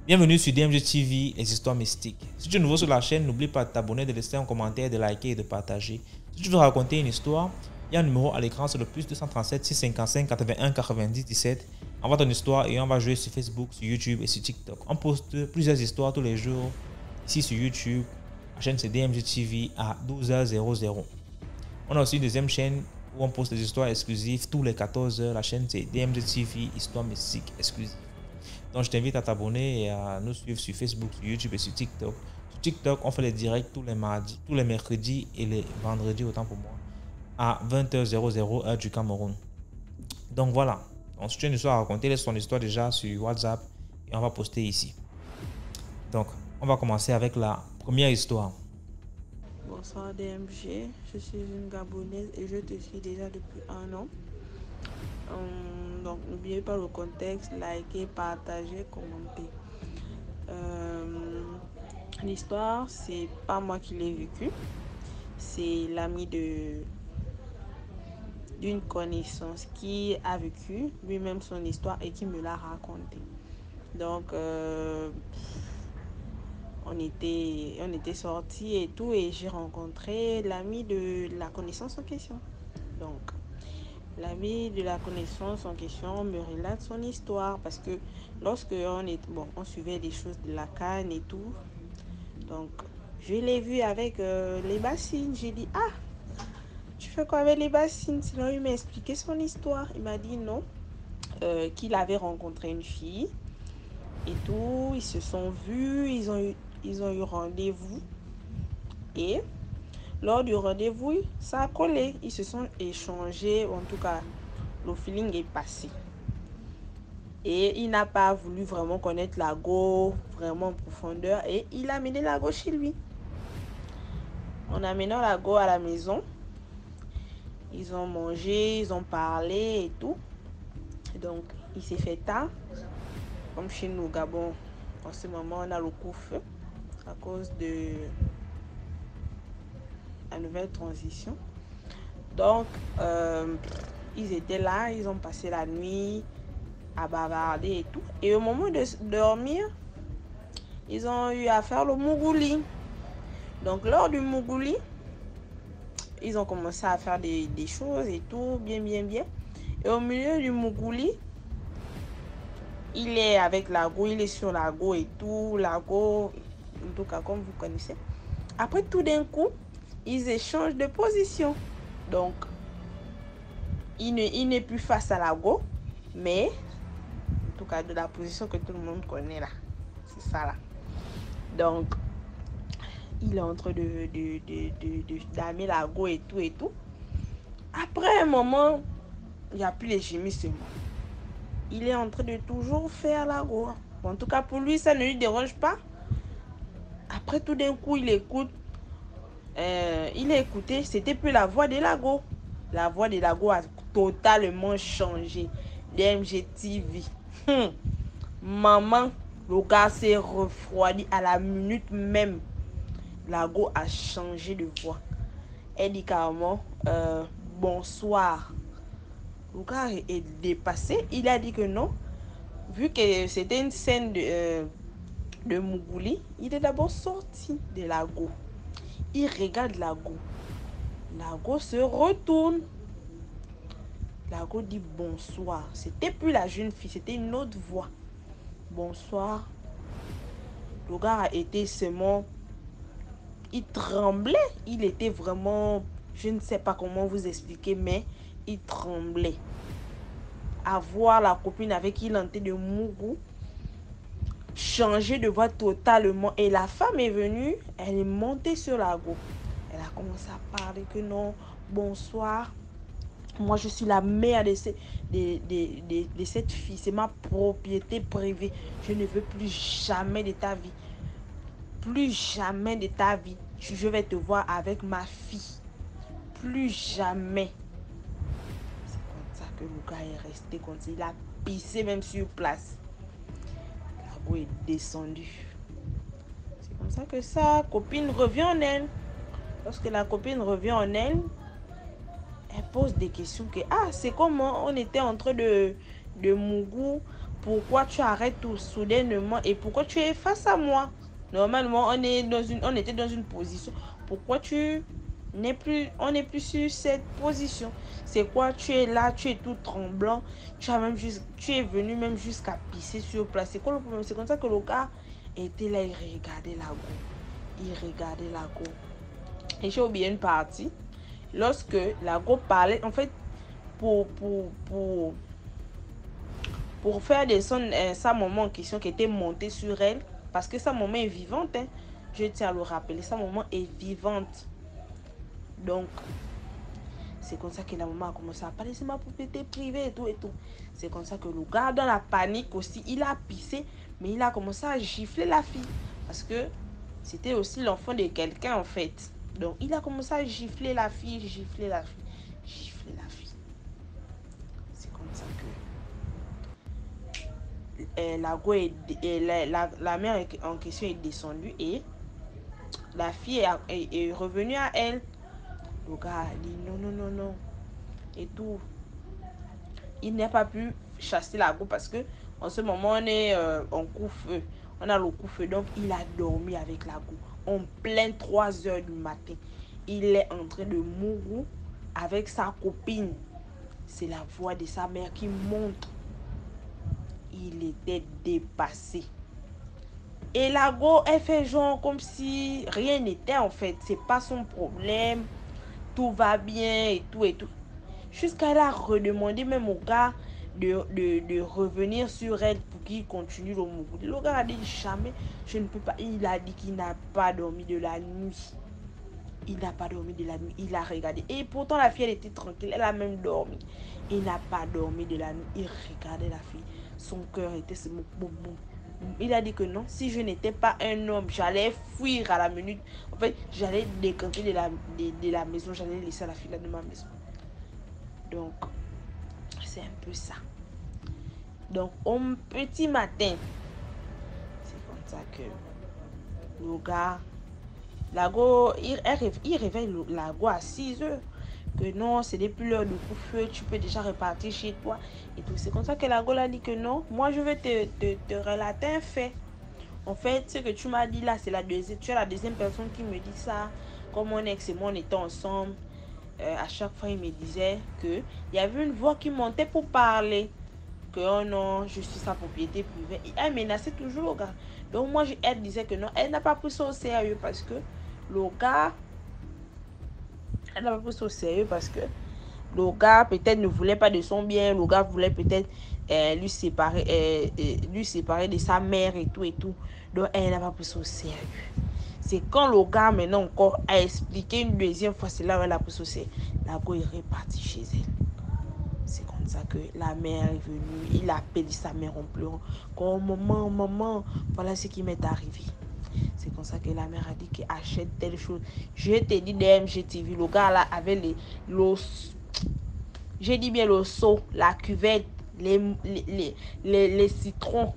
Bienvenue sur DMG TV, les histoires mystiques. Si tu es nouveau sur la chaîne, n'oublie pas de t'abonner, de laisser un commentaire, de liker et de partager. Si tu veux raconter une histoire, il y a un numéro à l'écran, c'est le plus 237 655 81 90 17. Envoie ton histoire et on va jouer sur Facebook, sur YouTube et sur TikTok. On poste plusieurs histoires tous les jours ici sur YouTube. La chaîne c'est DMG TV à 12h00. On a aussi une deuxième chaîne où on poste des histoires exclusives tous les 14h. La chaîne c'est DMG TV, histoire mystique exclusive. Donc, je t'invite à t'abonner et à nous suivre sur Facebook, sur YouTube et sur TikTok. Sur TikTok, on fait les directs tous les mardis, tous les mercredis et les vendredis, autant pour moi, à 20h00 heure du Cameroun. Donc, voilà. Donc, si tu as une histoire à raconter, laisse ton histoire déjà sur WhatsApp et on va poster ici. Donc, on va commencer avec la première histoire. Bonsoir DMG, je suis une Gabonaise et je te suis déjà depuis un an. Donc n'oubliez pas le contexte, likez, partagez, commentez. L'histoire, c'est pas moi qui l'ai vécue, c'est l'ami d'une connaissance qui a vécu lui-même son histoire et qui me l'a racontée. Donc on était sortis et tout, et j'ai rencontré l'ami de la connaissance en question. Donc l'ami de la connaissance en question me relate son histoire parce que lorsque on suivait des choses de la canne et tout, donc je l'ai vu avec les bassines. J'ai dit, ah, tu fais quoi avec les bassines? Sinon il m'a expliqué son histoire. Il m'a dit non, qu'il avait rencontré une fille et tout, ils se sont vus, ils ont eu rendez-vous, et lors du rendez-vous ça a collé, ils se sont échangés, en tout cas le feeling est passé. Et il n'a pas voulu vraiment connaître la go vraiment en profondeur, et il a amené la go chez lui. En amenant la go à la maison, ils ont mangé, ils ont parlé et tout. Donc il s'est fait tard. Comme chez nous au Gabon, en ce moment on a le couvre-feu à cause de la nouvelle transition. Donc ils étaient là, ils ont passé la nuit à bavarder et tout. Et au moment de dormir, ils ont eu à faire le mougouli. Donc lors du mougouli, ils ont commencé à faire des choses et tout, bien. Et au milieu du mougouli, il est avec la go, il est sur la go et tout. La go, en tout cas comme vous connaissez. Après tout d'un coup, ils échangent de position. Donc, il n'est plus face à la go, mais en tout cas de la position que tout le monde connaît là. C'est ça là. Donc, il est en train d'aimer la go et tout. Après un moment, il n'y a plus les gémissements. Il est en train de toujours faire la go. En tout cas, pour lui, ça ne lui dérange pas. Après, tout d'un coup, il écoute. Il a écouté, c'était plus la voix de la go. La voix de la go a totalement changé. DMG TV. Maman, le gars s'est refroidi à la minute même. La go a changé de voix. Elle dit carrément bonsoir. Le gars est dépassé. Il a dit que non. Vu que c'était une scène de mougouli, il est d'abord sorti de la go. Il regarde la go. La go se retourne. La go dit bonsoir. C'était plus la jeune fille, c'était une autre voix. Bonsoir. Le gars a été seulement... Il tremblait. Il était vraiment... Je ne sais pas comment vous expliquer, mais il tremblait. À voir la copine avec qui il était de mougou changer de voix totalement. Et la femme est venue, elle est montée sur la go. Elle a commencé à parler que non, bonsoir. Moi, je suis la mère de cette fille. C'est ma propriété privée. Je ne veux plus jamais de ta vie. Plus jamais de ta vie. Je vais te voir avec ma fille. Plus jamais. C'est comme ça que le gars est resté comme ça. Il a pissé même sur place. La go est descendue. C'est comme ça que sa copine revient en elle. Lorsque la copine revient en elle, elle pose des questions que, ah, c'est comment on était en train de mougou. pourquoi tu arrêtes tout soudainement et pourquoi tu es face à moi? Normalement, on était dans une position. Pourquoi on n'est plus sur cette position? C'est quoi? Tu es là, tu es tout tremblant. Tu es venu même jusqu'à pisser sur place. C'est quoi le problème? C'est comme ça que le gars était là, il regardait la go. Et j'ai oublié une partie. Lorsque la go parlait, en fait, pour faire descendre sa maman en question qui était montée sur elle, parce que sa maman est vivante, hein. Je tiens à le rappeler, sa maman est vivante. Donc, c'est comme ça que la maman a commencé à parler, c'est ma propriété privée et tout et tout. C'est comme ça que le gars, dans la panique aussi, il a pissé, mais il a commencé à gifler la fille. Parce que c'était aussi l'enfant de quelqu'un en fait. Donc, il a commencé à gifler la fille. C'est comme ça que la mère en question est descendue et la fille est revenue à elle. Le gars a dit non et tout. Il n'a pas pu chasser la go parce que en ce moment on est en coup-feu. On a le coup-feu, donc il a dormi avec la go en plein 3 heures du matin. Il est en train de mourir avec sa copine. C'est la voix de sa mère qui monte. Il était dépassé. Et la go, elle fait genre comme si rien n'était en fait. C'est pas son problème. Tout va bien et tout et tout. Jusqu'à elle a redemandé même au gars de revenir sur elle pour qu'il continue le mouvement. Le gars a dit jamais, je ne peux pas. Il a dit qu'il n'a pas dormi de la nuit. Il n'a pas dormi de la nuit. Il a regardé. Et pourtant la fille elle était tranquille. Elle a même dormi. Il n'a pas dormi de la nuit. Il regardait la fille. Son cœur était boum. Il a dit que non, si je n'étais pas un homme, j'allais fuir à la minute. En fait, j'allais décanter de la maison. J'allais laisser la fille là de ma maison. Donc, c'est un peu ça. Donc, au petit matin, c'est comme ça que le gars, la go, il réveille la go à 6 heures. Que non, c'est depuis l'heure du coup-feu, tu peux déjà repartir chez toi. Et tout. C'est comme ça que la go a dit que non, moi je vais te relater un fait. En fait, ce que tu m'as dit là, tu es la deuxième personne qui me dit ça. Comme mon ex et moi, on était ensemble. À chaque fois, il me disait qu'il y avait une voix qui montait pour parler. Que oh non, je suis sa propriété privée. Et elle menaçait toujours le gars. Donc moi, elle disait que non, elle n'a pas pris ça au sérieux parce que le gars... Elle n'a pas pris ça au sérieux parce que le gars peut-être ne voulait pas de son bien. Le gars voulait peut-être lui séparer de sa mère et tout et tout. Donc elle n'a pas pris ça au sérieux. C'est quand le gars maintenant encore a expliqué une deuxième fois, c'est là où elle a pris ça au sérieux. La go est repartie chez elle. C'est comme ça que la mère est venue. Il a appelé sa mère en pleurant. Comme maman, voilà ce qui m'est arrivé. C'est comme ça que la mère a dit qu'il achète telle chose. Je t'ai dit DMGTV, le gars là avait j'ai dit bien le seau, la cuvette, les citrons,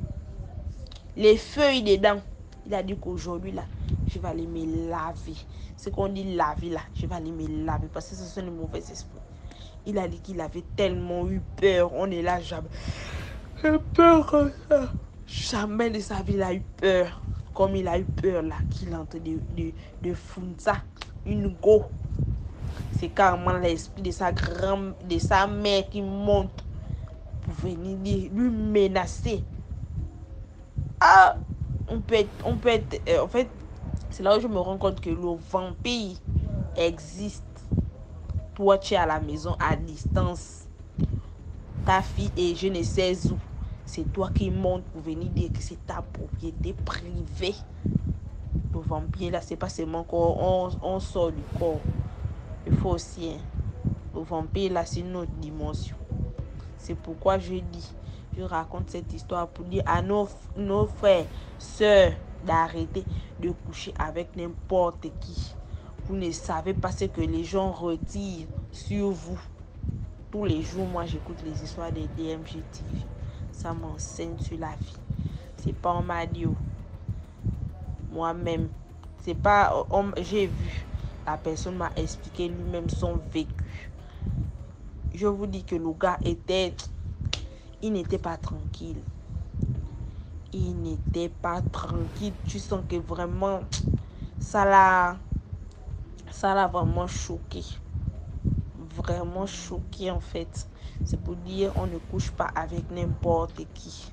les feuilles dedans. Il a dit qu'aujourd'hui là, je vais aller me laver. C'est qu'on dit laver là, je vais aller me laver parce que ce sont les mauvais esprits. Il a dit qu'il avait tellement eu peur. On est là, jamais. J'ai peur comme ça. Jamais de sa vie, il a eu peur. Comme il a eu peur là, qu'il est en train de foutre ça. Une go. C'est carrément l'esprit de sa mère qui monte pour venir lui menacer. Ah, on peut être en fait, c'est là où je me rends compte que le vampire existe. Toi, tu es à la maison à distance. Ta fille est je ne sais où. C'est toi qui montes pour venir dire que c'est ta propriété privée. Le vampire, là, c'est pas seulement corps. On sort du corps. Il faut aussi. Le vampire, là, c'est une autre dimension. C'est pourquoi je raconte cette histoire pour dire à nos frères, sœurs, d'arrêter de coucher avec n'importe qui. Vous ne savez pas ce que les gens retirent sur vous. Tous les jours, moi, j'écoute les histoires des DMGTV. Ça m'enseigne sur la vie. C'est pas on m'a dit. Moi-même. C'est pas... j'ai vu. La personne m'a expliqué lui-même son vécu. Je vous dis que le gars il n'était pas tranquille. il n'était pas tranquille. Tu sens que vraiment, ça l'a vraiment choqué. Vraiment choqué en fait. C'est pour dire on ne couche pas avec n'importe qui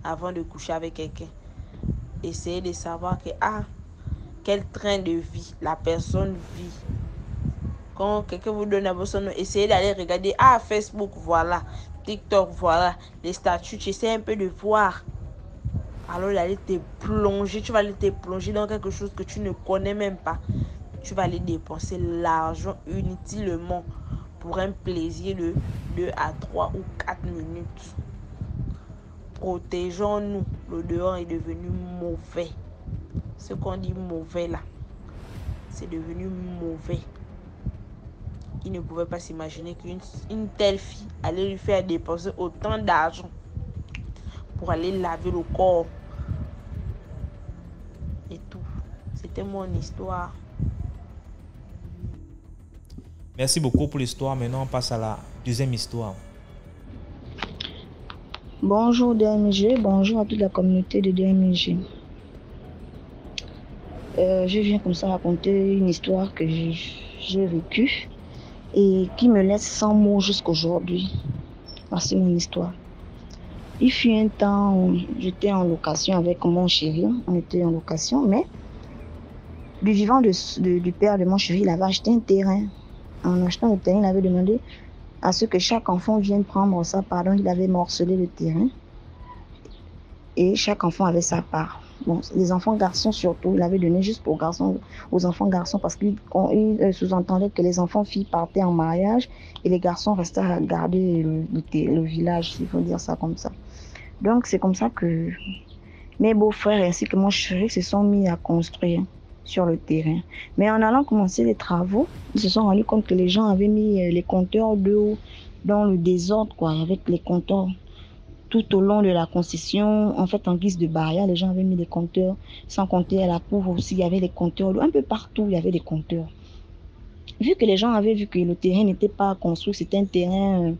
avant de coucher avec quelqu'un. Essayez de savoir que quel train de vie la personne vit. Quand quelqu'un vous donne un son, essayez d'aller regarder Facebook, voilà, TikTok, voilà, les statuts, tu essaies un peu de voir. Alors d'aller te plonger, tu vas aller te plonger dans quelque chose que tu ne connais même pas. Tu vas aller dépenser l'argent inutilement pour un plaisir de 2 à 3 ou 4 minutes. Protégeons-nous. Le dehors est devenu mauvais. Ce qu'on dit mauvais là, c'est devenu mauvais. Il ne pouvait pas s'imaginer qu'une telle fille allait lui faire dépenser autant d'argent pour aller laver le corps. Et tout. C'était mon histoire. Merci beaucoup pour l'histoire. Maintenant, on passe à la deuxième histoire. Bonjour DMG, bonjour à toute la communauté de DMG. Je viens comme ça raconter une histoire que j'ai vécue et qui me laisse sans mots jusqu'aujourd'hui. Voici mon histoire. Il fut un temps où j'étais en location avec mon chéri. On était en location, mais du vivant du père de mon chéri, il avait acheté un terrain. En achetant le terrain, il avait demandé à ce que chaque enfant vienne prendre sa part. Donc, il avait morcelé le terrain. Et chaque enfant avait sa part. Bon, les enfants garçons surtout, il avait donné juste aux enfants garçons parce qu'il sous-entendait que les enfants filles partaient en mariage et les garçons restaient à garder le village, s'il faut dire ça comme ça. Donc, c'est comme ça que mes beaux-frères ainsi que mon chéri se sont mis à construire sur le terrain. Mais en allant commencer les travaux, ils se sont rendus compte que les gens avaient mis les compteurs d'eau dans le désordre, quoi, avec les compteurs. Tout au long de la concession, en fait, en guise de barrière, les gens avaient mis des compteurs, sans compter à la cour aussi, il y avait des compteurs d'eau. Un peu partout, il y avait des compteurs. Vu que les gens avaient vu que le terrain n'était pas construit, c'était un terrain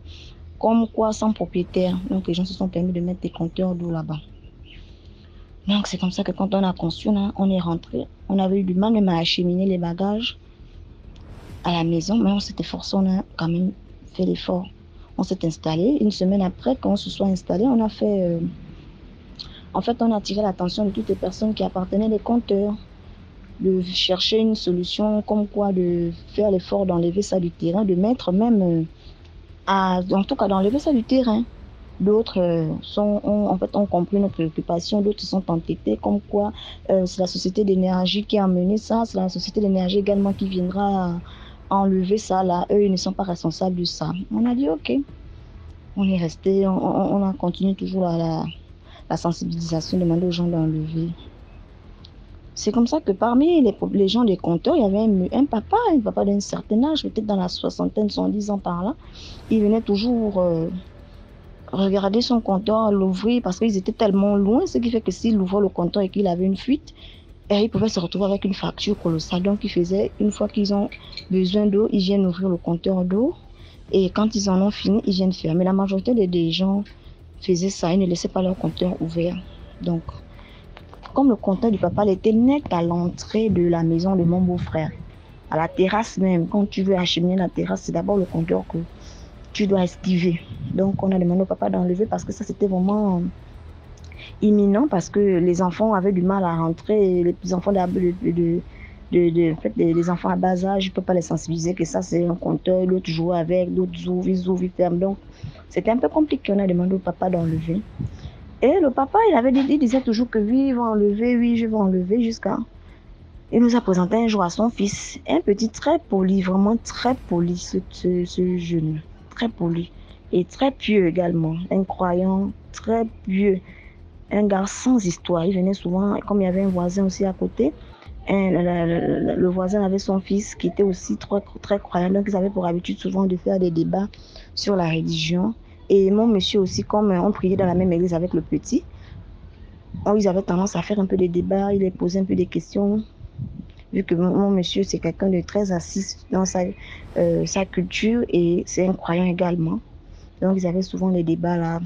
comme quoi sans propriétaire. Donc, les gens se sont permis de mettre des compteurs d'eau là-bas. Donc, c'est comme ça que quand on a construit, on est rentré. On avait eu du mal même à acheminer les bagages à la maison, mais on s'était forcé, on a quand même fait l'effort. On s'est installé. Une semaine après, quand on se soit installé, on a fait... En fait, on a attiré l'attention de toutes les personnes qui appartenaient des compteurs, de chercher une solution comme quoi de faire l'effort d'enlever ça du terrain, de mettre même, en tout cas d'enlever ça du terrain. D'autres ont compris nos préoccupations, d'autres sont entêtés comme quoi c'est la société d'énergie qui a amené ça, c'est la société d'énergie également qui viendra enlever ça là, eux ils ne sont pas responsables de ça. On a dit ok, on est resté, on a continué toujours la sensibilisation, demander aux gens d'enlever. C'est comme ça que parmi les gens des compteurs, il y avait un papa d'un certain âge, peut-être dans la soixantaine, 70 ans par là. Il venait toujours regarder son compteur, l'ouvrir, parce qu'ils étaient tellement loin, ce qui fait que s'il ouvrait le compteur et qu'il avait une fuite, il pouvait se retrouver avec une facture colossale. Donc, il faisait, une fois qu'ils ont besoin d'eau, ils viennent ouvrir le compteur d'eau. Et quand ils en ont fini, ils viennent fermer. La majorité des gens faisaient ça, ils ne laissaient pas leur compteur ouvert. Donc, comme le compteur du papa était net à l'entrée de la maison de mon beau-frère, à la terrasse même, quand tu veux acheminer la terrasse, c'est d'abord le compteur que tu dois esquiver. Donc, on a demandé au papa d'enlever parce que ça, c'était vraiment imminent parce que les enfants avaient du mal à rentrer. Les petits enfants les enfants à bas âge, je ne peux pas les sensibiliser que ça, c'est un compteur. L'autre joue avec, d'autres ouvrent, ils ferment. Donc, c'était un peu compliqué. On a demandé au papa d'enlever. Et le papa, il disait toujours que oui, je vais enlever jusqu'à... Il nous a présenté un jour à son fils, un petit très poli, vraiment très poli, ce jeune, très poli. Et très pieux également, un croyant très pieux, un gars sans histoire. Il venait souvent, comme il y avait un voisin aussi à côté, le voisin avait son fils qui était aussi très, très croyant, donc ils avaient pour habitude souvent de faire des débats sur la religion. Et mon monsieur aussi, comme on priait dans la même église avec le petit, ils avaient tendance à faire un peu des débats, il les posait un peu des questions. Vu que mon monsieur, c'est quelqu'un de très assis dans sa culture et c'est un croyant également. Donc, ils avaient souvent les débats là.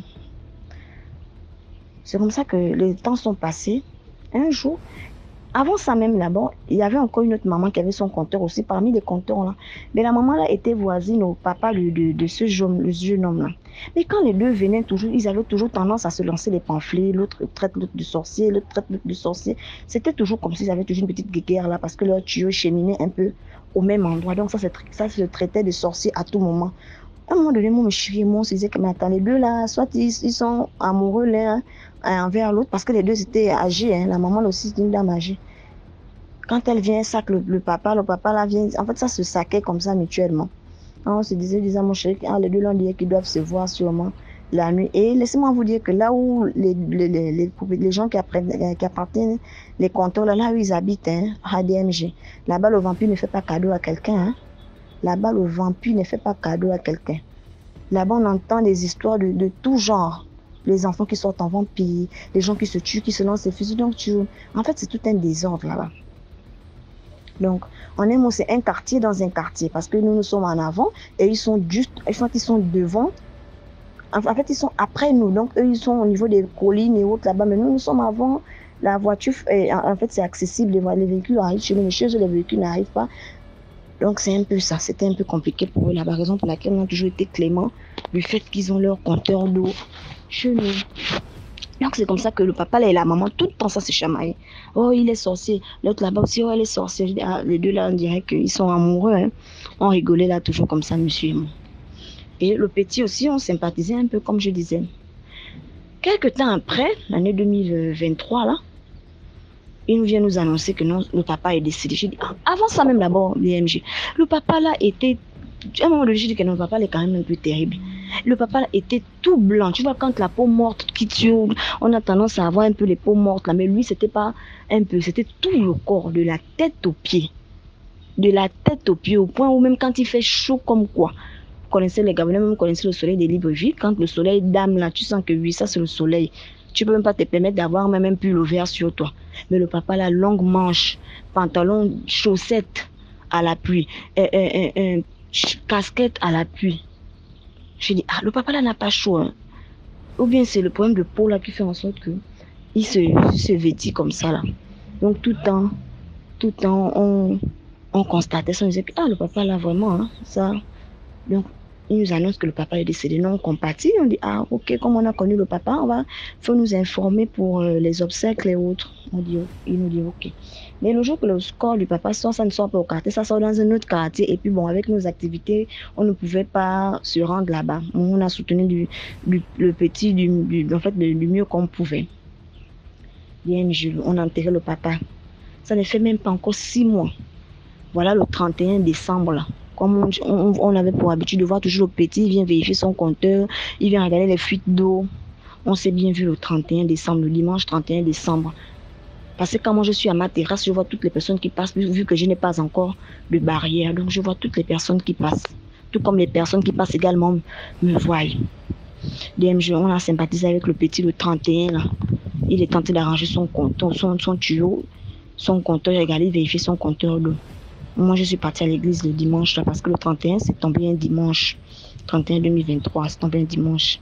C'est comme ça que les temps sont passés. Un jour, avant ça même là-bas, il y avait encore une autre maman qui avait son compteur aussi parmi les compteurs là. Mais la maman là était voisine au papa de ce jeune homme là. Mais quand les deux venaient toujours, ils avaient toujours tendance à se lancer les pamphlets. L'autre traite l'autre de sorcier, l'autre traite l'autre de sorcier. C'était toujours comme s'ils avaient toujours une petite guéguerre là parce que leur tuyau cheminait un peu au même endroit. Donc ça se traitait de sorcier à tout moment. À un moment donné, mon chéri, moi, on se disait que, mais attends, les deux là, soit ils sont amoureux l'un envers l'autre, parce que les deux étaient âgés, hein. La maman aussi, c'est une dame âgée. Quand elle vient, sac le papa là vient, en fait, ça se saquait comme ça mutuellement. On se disait, mon chéri, les deux là, on disait qu'ils doivent se voir sûrement la nuit. Et laissez-moi vous dire que là où les gens qui appartiennent, les compteurs, là où ils habitent, hein, à DMG, là-bas, le vampire ne fait pas cadeau à quelqu'un, hein. Là-bas, le vampire ne fait pas cadeau à quelqu'un. Là-bas, on entend des histoires de tout genre. Les enfants qui sortent en vampire, les gens qui se tuent, qui se lancent des fusils. Donc, en fait, c'est tout un désordre là-bas. Donc, on aime, c'est un quartier dans un quartier parce que nous sommes en avant et ils sont juste, ils sont devant. En fait, ils sont après nous. Donc, eux, ils sont au niveau des collines et autres là-bas. Mais nous sommes avant. La voiture, en fait, c'est accessible. Les véhicules arrivent chez nous, mais chez eux, les véhicules n'arrivent pas. Donc, c'est un peu ça. C'était un peu compliqué pour eux. La raison pour laquelle on a toujours été clément du fait qu'ils ont leur compteur d'eau chez nous. Donc, c'est comme ça que le papa là, et la maman, tout le temps, ça se chamaille. Oh, il est sorcier. L'autre là-bas aussi, oh, elle est sorcière. Ah, les deux là, on dirait qu'ils sont amoureux. Hein. On rigolait là, toujours comme ça, monsieur et moi. Et le petit aussi, on sympathisait un peu, comme je disais. Quelques temps après, l'année 2023, là, il nous vient nous annoncer que non, le papa est décédé. J'ai dit, avant ça même d'abord, l'IMG, le papa là était, à un moment donné, j'ai dit que non, le papa là est quand même un peu terrible. Le papa là était tout blanc. Tu vois, quand la peau morte qui tue, on a tendance à avoir un peu les peaux mortes là, mais lui, c'était pas un peu, c'était tout le corps, de la tête aux pieds. De la tête aux pieds, au point où même quand il fait chaud comme quoi, vous connaissez les Gabonais, même connaissez le soleil des Libreville, quand le soleil dame là, tu sens que oui, ça c'est le soleil. Tu peux même pas te permettre d'avoir même un pull vert sur toi. Mais le papa là, longue manche, pantalon, chaussettes à la pluie, casquette à la pluie. Je dis, le papa là n'a pas chaud. Hein. Ou bien c'est le problème de peau là qui fait en sorte que il se vêtit comme ça là. Donc tout le temps, on constatait ça, on disait, le papa là vraiment, hein, ça. Donc, il nous annonce que le papa est décédé. Non, on compatit. On dit, ok, comme on a connu le papa, faut nous informer pour les obsèques et autres. Il nous dit, ok. Mais le jour que le corps du papa sort, ça ne sort pas au quartier, ça sort dans un autre quartier. Et puis, bon, avec nos activités, on ne pouvait pas se rendre là-bas. On a soutenu le petit du mieux qu'on pouvait. Bien, on a enterré le papa. Ça ne fait même pas encore 6 mois. Voilà le 31 décembre, là. Comme on avait pour habitude de voir toujours le petit, il vient vérifier son compteur, il vient regarder les fuites d'eau. On s'est bien vu le 31 décembre, le dimanche 31 décembre. Parce que quand moi je suis à ma terrasse, je vois toutes les personnes qui passent, vu que je n'ai pas encore de barrière. Donc je vois toutes les personnes qui passent. Tout comme les personnes qui passent également me voient. DMG, on a sympathisé avec le petit le 31. Là. Il est tenté d'arranger son compteur, son tuyau, son compteur, regarder, vérifier son compteur d'eau. Moi, je suis partie à l'église le dimanche, là, parce que le 31, c'est tombé un dimanche. 31 2023, c'est tombé un dimanche.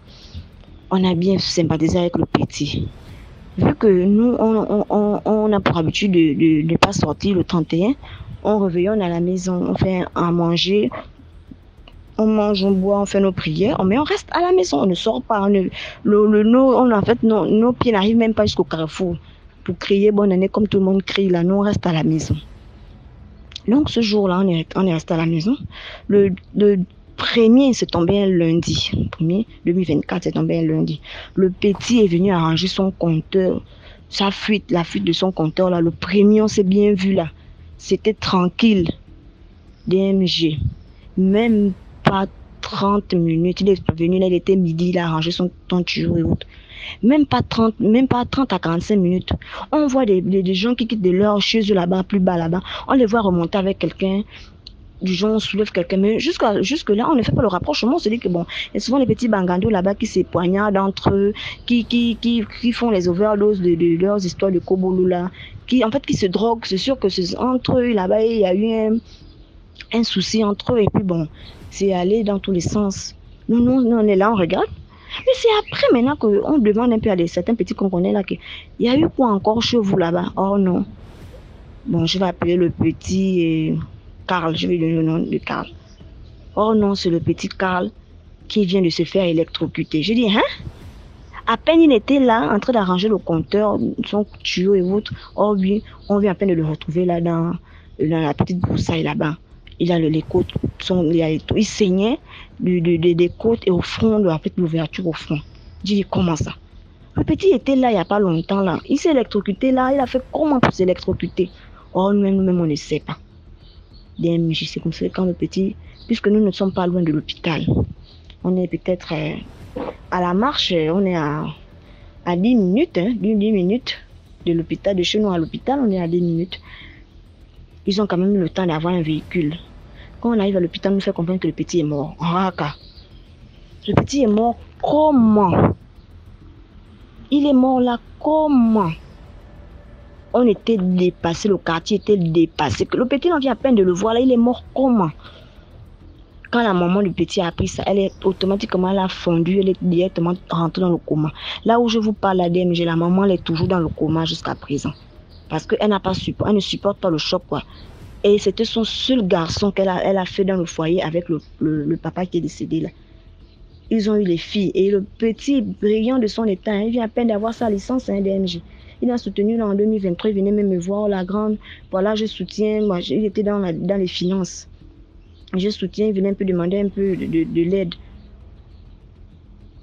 On a bien sympathisé avec le petit. Vu que nous, on a pour habitude de ne pas sortir le 31, on revient à la maison, on fait à manger, on mange, on boit, on fait nos prières, mais on reste à la maison, on ne sort pas. Nos pieds n'arrivent même pas jusqu'au carrefour pour crier bonne année comme tout le monde crie là, nous on reste à la maison. Donc ce jour-là, on est resté à la maison. Le premier, c'est tombé un lundi. Le premier, 2024, c'est tombé un lundi. Le petit est venu arranger son compteur. La fuite de son compteur, là. Le premier, on s'est bien vu, là. C'était tranquille. DMG. Même pas 30 minutes. Il est venu, là, il était midi, il a arrangé son tuyau et autres. Même pas 30 à 45 minutes. On voit des gens qui quittent de leur chez eux là-bas, plus bas là-bas. On les voit remonter avec quelqu'un. Du genre, on soulève quelqu'un. Mais jusque là, on ne fait pas le rapprochement. On se dit que bon, il y a souvent les petits bangandos là-bas qui se poignardent entre eux, qui font les overdoses de leurs histoires de Kobolo là, qui se droguent. C'est sûr que c'est entre eux là-bas, il y a eu un souci entre eux. Et puis bon, c'est allé dans tous les sens. Nous, on est là, on regarde. Et c'est après maintenant qu'on demande un peu à certains petits qu'on connaît là qu'il y a eu quoi encore chez vous là-bas? Oh non. Bon, je vais appeler le petit Karl, je vais lui donner le nom de Karl. Oh non, c'est le petit Karl qui vient de se faire électrocuter. Je dis, hein? À peine il était là, en train d'arranger le compteur, son tuyau et autres. Oh oui, on vient à peine de le retrouver là dans la petite broussaille là-bas. Il a les côtes, il saignait des côtes et au front, de la petite ouverture au front. Je dis, comment ça? Le petit était là il n'y a pas longtemps là. Il s'est électrocuté là, il a fait comment pour s'électrocuter? Oh, nous-mêmes, on ne sait pas. C'est comme ça quand le petit, puisque nous ne sommes pas loin de l'hôpital. On est peut-être à la marche, on est à 10 minutes, 10 minutes de l'hôpital, de chez nous à l'hôpital, on est à 10 minutes. Ils ont quand même eu le temps d'avoir un véhicule. Quand on arrive à l'hôpital, on nous fait comprendre que le petit est mort. Le petit est mort comment? Il est mort là comment? On était dépassé, le quartier était dépassé. Le petit, on vient à peine de le voir là, il est mort comment? Quand la maman du petit a appris ça, elle est automatiquement elle a fondu, elle est directement rentrée dans le coma. Là où je vous parle, la DMG, la maman elle est toujours dans le coma jusqu'à présent. Parce qu'elle n'a pas elle ne supporte pas le choc, quoi. Et c'était son seul garçon qu'elle a fait dans le foyer avec le papa qui est décédé là. Ils ont eu les filles. Et le petit, brillant de son état, il vient à peine d'avoir sa licence DMG. Il a soutenu là en 2023, il venait même me voir, la grande, voilà, je soutiens, moi, il était dans les finances. Je soutiens, il venait un peu demander un peu de l'aide.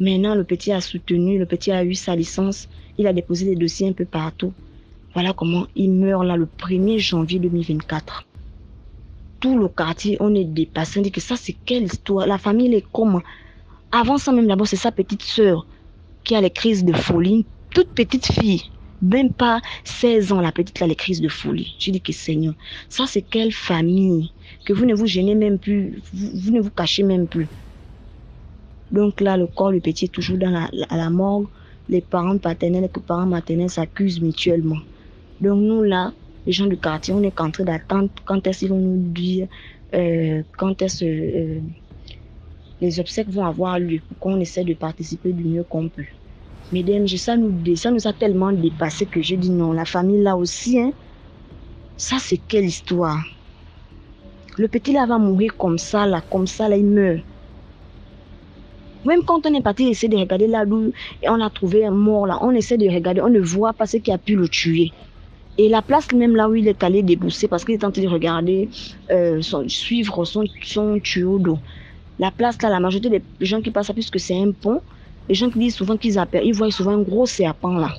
Maintenant, le petit a soutenu, le petit a eu sa licence, il a déposé des dossiers un peu partout. Voilà comment il meurt là le 1er janvier 2024. Tout le quartier, on est dépassé, on dit que ça c'est quelle histoire, la famille est comment? Avant ça même d'abord, c'est sa petite sœur qui a les crises de folie, toute petite fille. Même pas 16 ans, la petite a les crises de folie. Je dis que Seigneur, ça c'est quelle famille que vous ne vous gênez même plus, vous ne vous cachez même plus. Donc là, le corps du petit est toujours à la morgue. Les parents paternels et les parents maternels s'accusent mutuellement. Donc nous là, les gens du quartier, on est en train d'attendre quand est-ce qu'ils vont nous dire, quand est-ce les obsèques vont avoir lieu pour qu'on essaie de participer du mieux qu'on peut. Mesdames, ça nous a tellement dépassé que je dis non, la famille là aussi, hein, ça c'est quelle histoire? Le petit là va mourir comme ça là, il meurt. Même quand on est parti essayer de regarder là où on l'a trouvé mort là, on essaie de regarder, on ne voit pas ce qui a pu le tuer. Et la place même là où il est allé débousser parce qu'il est en train de regarder, suivre son tuyau d'eau. La place là, la majorité des gens qui passent là, puisque c'est un pont, les gens qui disent souvent ils voient souvent un gros serpent là.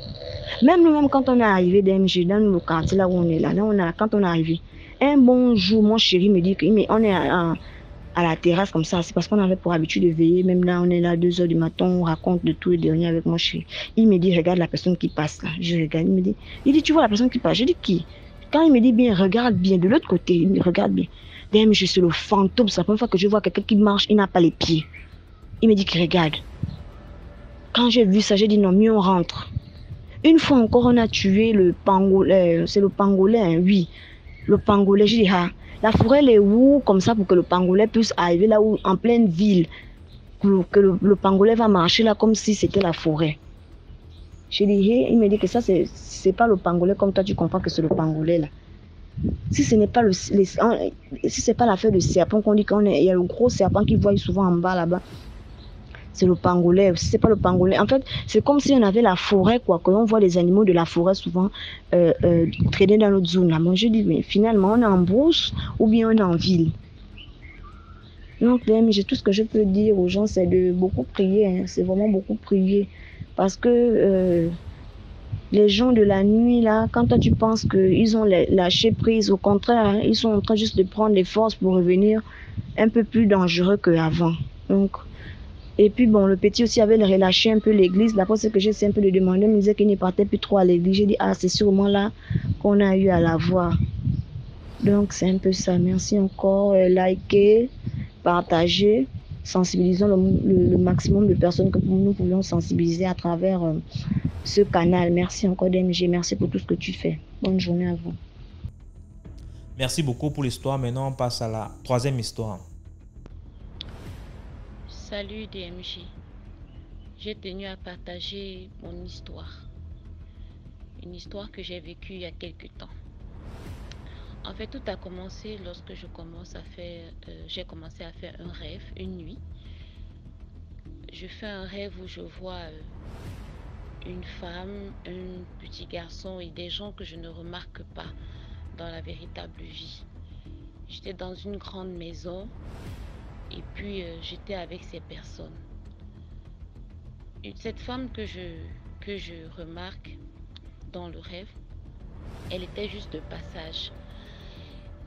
Même nous-mêmes, quand on est arrivé d'MG, dans le quartier là où on est là, quand on est arrivé, un bon jour, mon chéri me dit qu'on est à la terrasse comme ça, c'est parce qu'on avait pour habitude de veiller. Même là, on est là 2 heures du matin, on raconte de tout le dernier avec mon chéri. Il me dit, regarde la personne qui passe là. Je regarde, il dit, tu vois la personne qui passe? Je dis, qui? Quand il me dit bien, regarde bien, de l'autre côté, il me regarde bien. D'ailleurs, je suis le fantôme, c'est la première fois que je vois quelqu'un qui marche, il n'a pas les pieds. Il me dit que regarde. Quand j'ai vu ça, j'ai dit non, mieux on rentre. Une fois encore, on a tué le pangolais, c'est le pangolais, hein, oui. Le pangolais, j'ai dit, ah, la forêt elle est où comme ça pour que le pangolais puisse arriver là où, en pleine ville, que le pangolais va marcher là comme si c'était la forêt. J'ai dit, hey, il me dit que ça, c'est pas le pangolais comme toi, tu comprends que c'est le pangolais là. Si ce n'est pas si c'est pas l'affaire de serpent qu'on dit il y a le gros serpent qui voit souvent en bas là-bas. C'est le pangolais, si c'est pas le pangolais. En fait, c'est comme si on avait la forêt, quoi, que l'on voit les animaux de la forêt souvent traîner dans notre zone. Là. Moi, je dis, mais finalement, on est en brousse ou bien on est en ville. Donc, tout ce que je peux dire aux gens, c'est de beaucoup prier. Hein. C'est vraiment beaucoup prier. Parce que les gens de la nuit, là, quand toi tu penses qu'ils ont lâché prise, au contraire, hein, ils sont en train juste de prendre des forces pour revenir un peu plus dangereux qu'avant. Donc, et puis bon, le petit aussi avait relâché un peu l'église. D'après ce que j'essaie un peu de demander, il me disait qu'il ne partait plus trop à l'église. J'ai dit, ah, c'est sûrement là qu'on a eu à la voir. Donc, c'est un peu ça. Merci encore. Likez, partagez, sensibilisons le maximum de personnes que nous pouvons sensibiliser à travers ce canal. Merci encore DMG. Merci pour tout ce que tu fais. Bonne journée à vous. Merci beaucoup pour l'histoire. Maintenant, on passe à la 3e histoire. Salut DMJ. j'ai tenu à partager mon histoire. Une histoire que j'ai vécue il y a quelques temps. En fait, tout a commencé lorsque j'ai commencé à faire un rêve, une nuit. Je fais un rêve où je vois une femme, un petit garçon et des gens que je ne remarque pas dans la véritable vie. J'étais dans une grande maison et puis j'étais avec ces personnes. Et cette femme que je remarque dans le rêve, elle était juste de passage.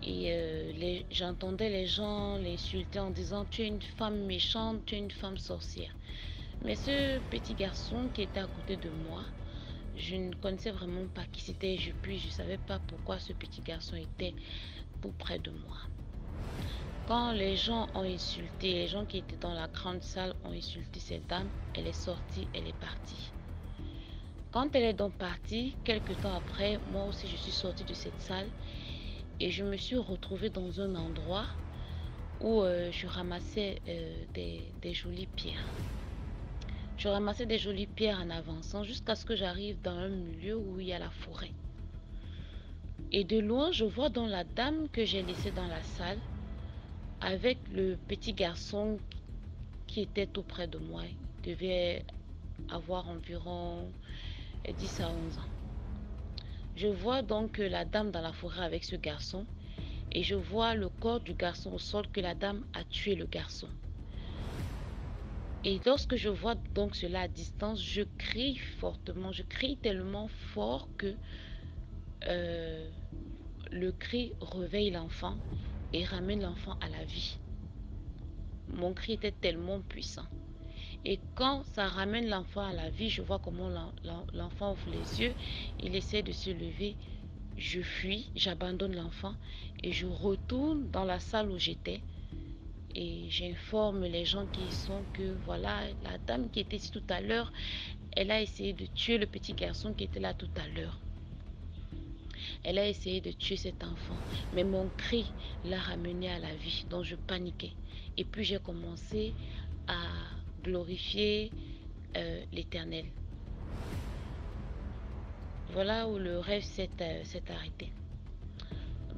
Et j'entendais les gens l'insulter en disant « Tu es une femme méchante, tu es une femme sorcière ». Mais ce petit garçon qui était à côté de moi, je ne connaissais vraiment pas qui c'était. Je ne savais pas pourquoi ce petit garçon était tout près de moi. Quand les gens ont insulté, les gens qui étaient dans la grande salle ont insulté cette dame, elle est sortie, elle est partie. Quand elle est donc partie, quelques temps après, moi aussi je suis sortie de cette salle et je me suis retrouvée dans un endroit où je ramassais des jolies pierres. Je ramassais des jolies pierres en avançant jusqu'à ce que j'arrive dans un milieu où il y a la forêt. Et de loin, je vois donc la dame que j'ai laissée dans la salle avec le petit garçon qui était tout près de moi. Il devait avoir environ 10 à 11 ans. Je vois donc la dame dans la forêt avec ce garçon et je vois le corps du garçon au sol, que la dame a tué le garçon. Et lorsque je vois donc cela à distance, je crie fortement, je crie tellement fort que le cri réveille l'enfant et ramène l'enfant à la vie. Mon cri était tellement puissant. Et quand ça ramène l'enfant à la vie, je vois comment l'enfant ouvre les yeux, il essaie de se lever. Je fuis, j'abandonne l'enfant et je retourne dans la salle où j'étais. Et j'informe les gens qui y sont que voilà, la dame qui était ici tout à l'heure, elle a essayé de tuer le petit garçon qui était là tout à l'heure. Elle a essayé de tuer cet enfant, mais mon cri l'a ramené à la vie, donc je paniquais. Et puis j'ai commencé à glorifier l'Éternel. Voilà où le rêve s'est arrêté.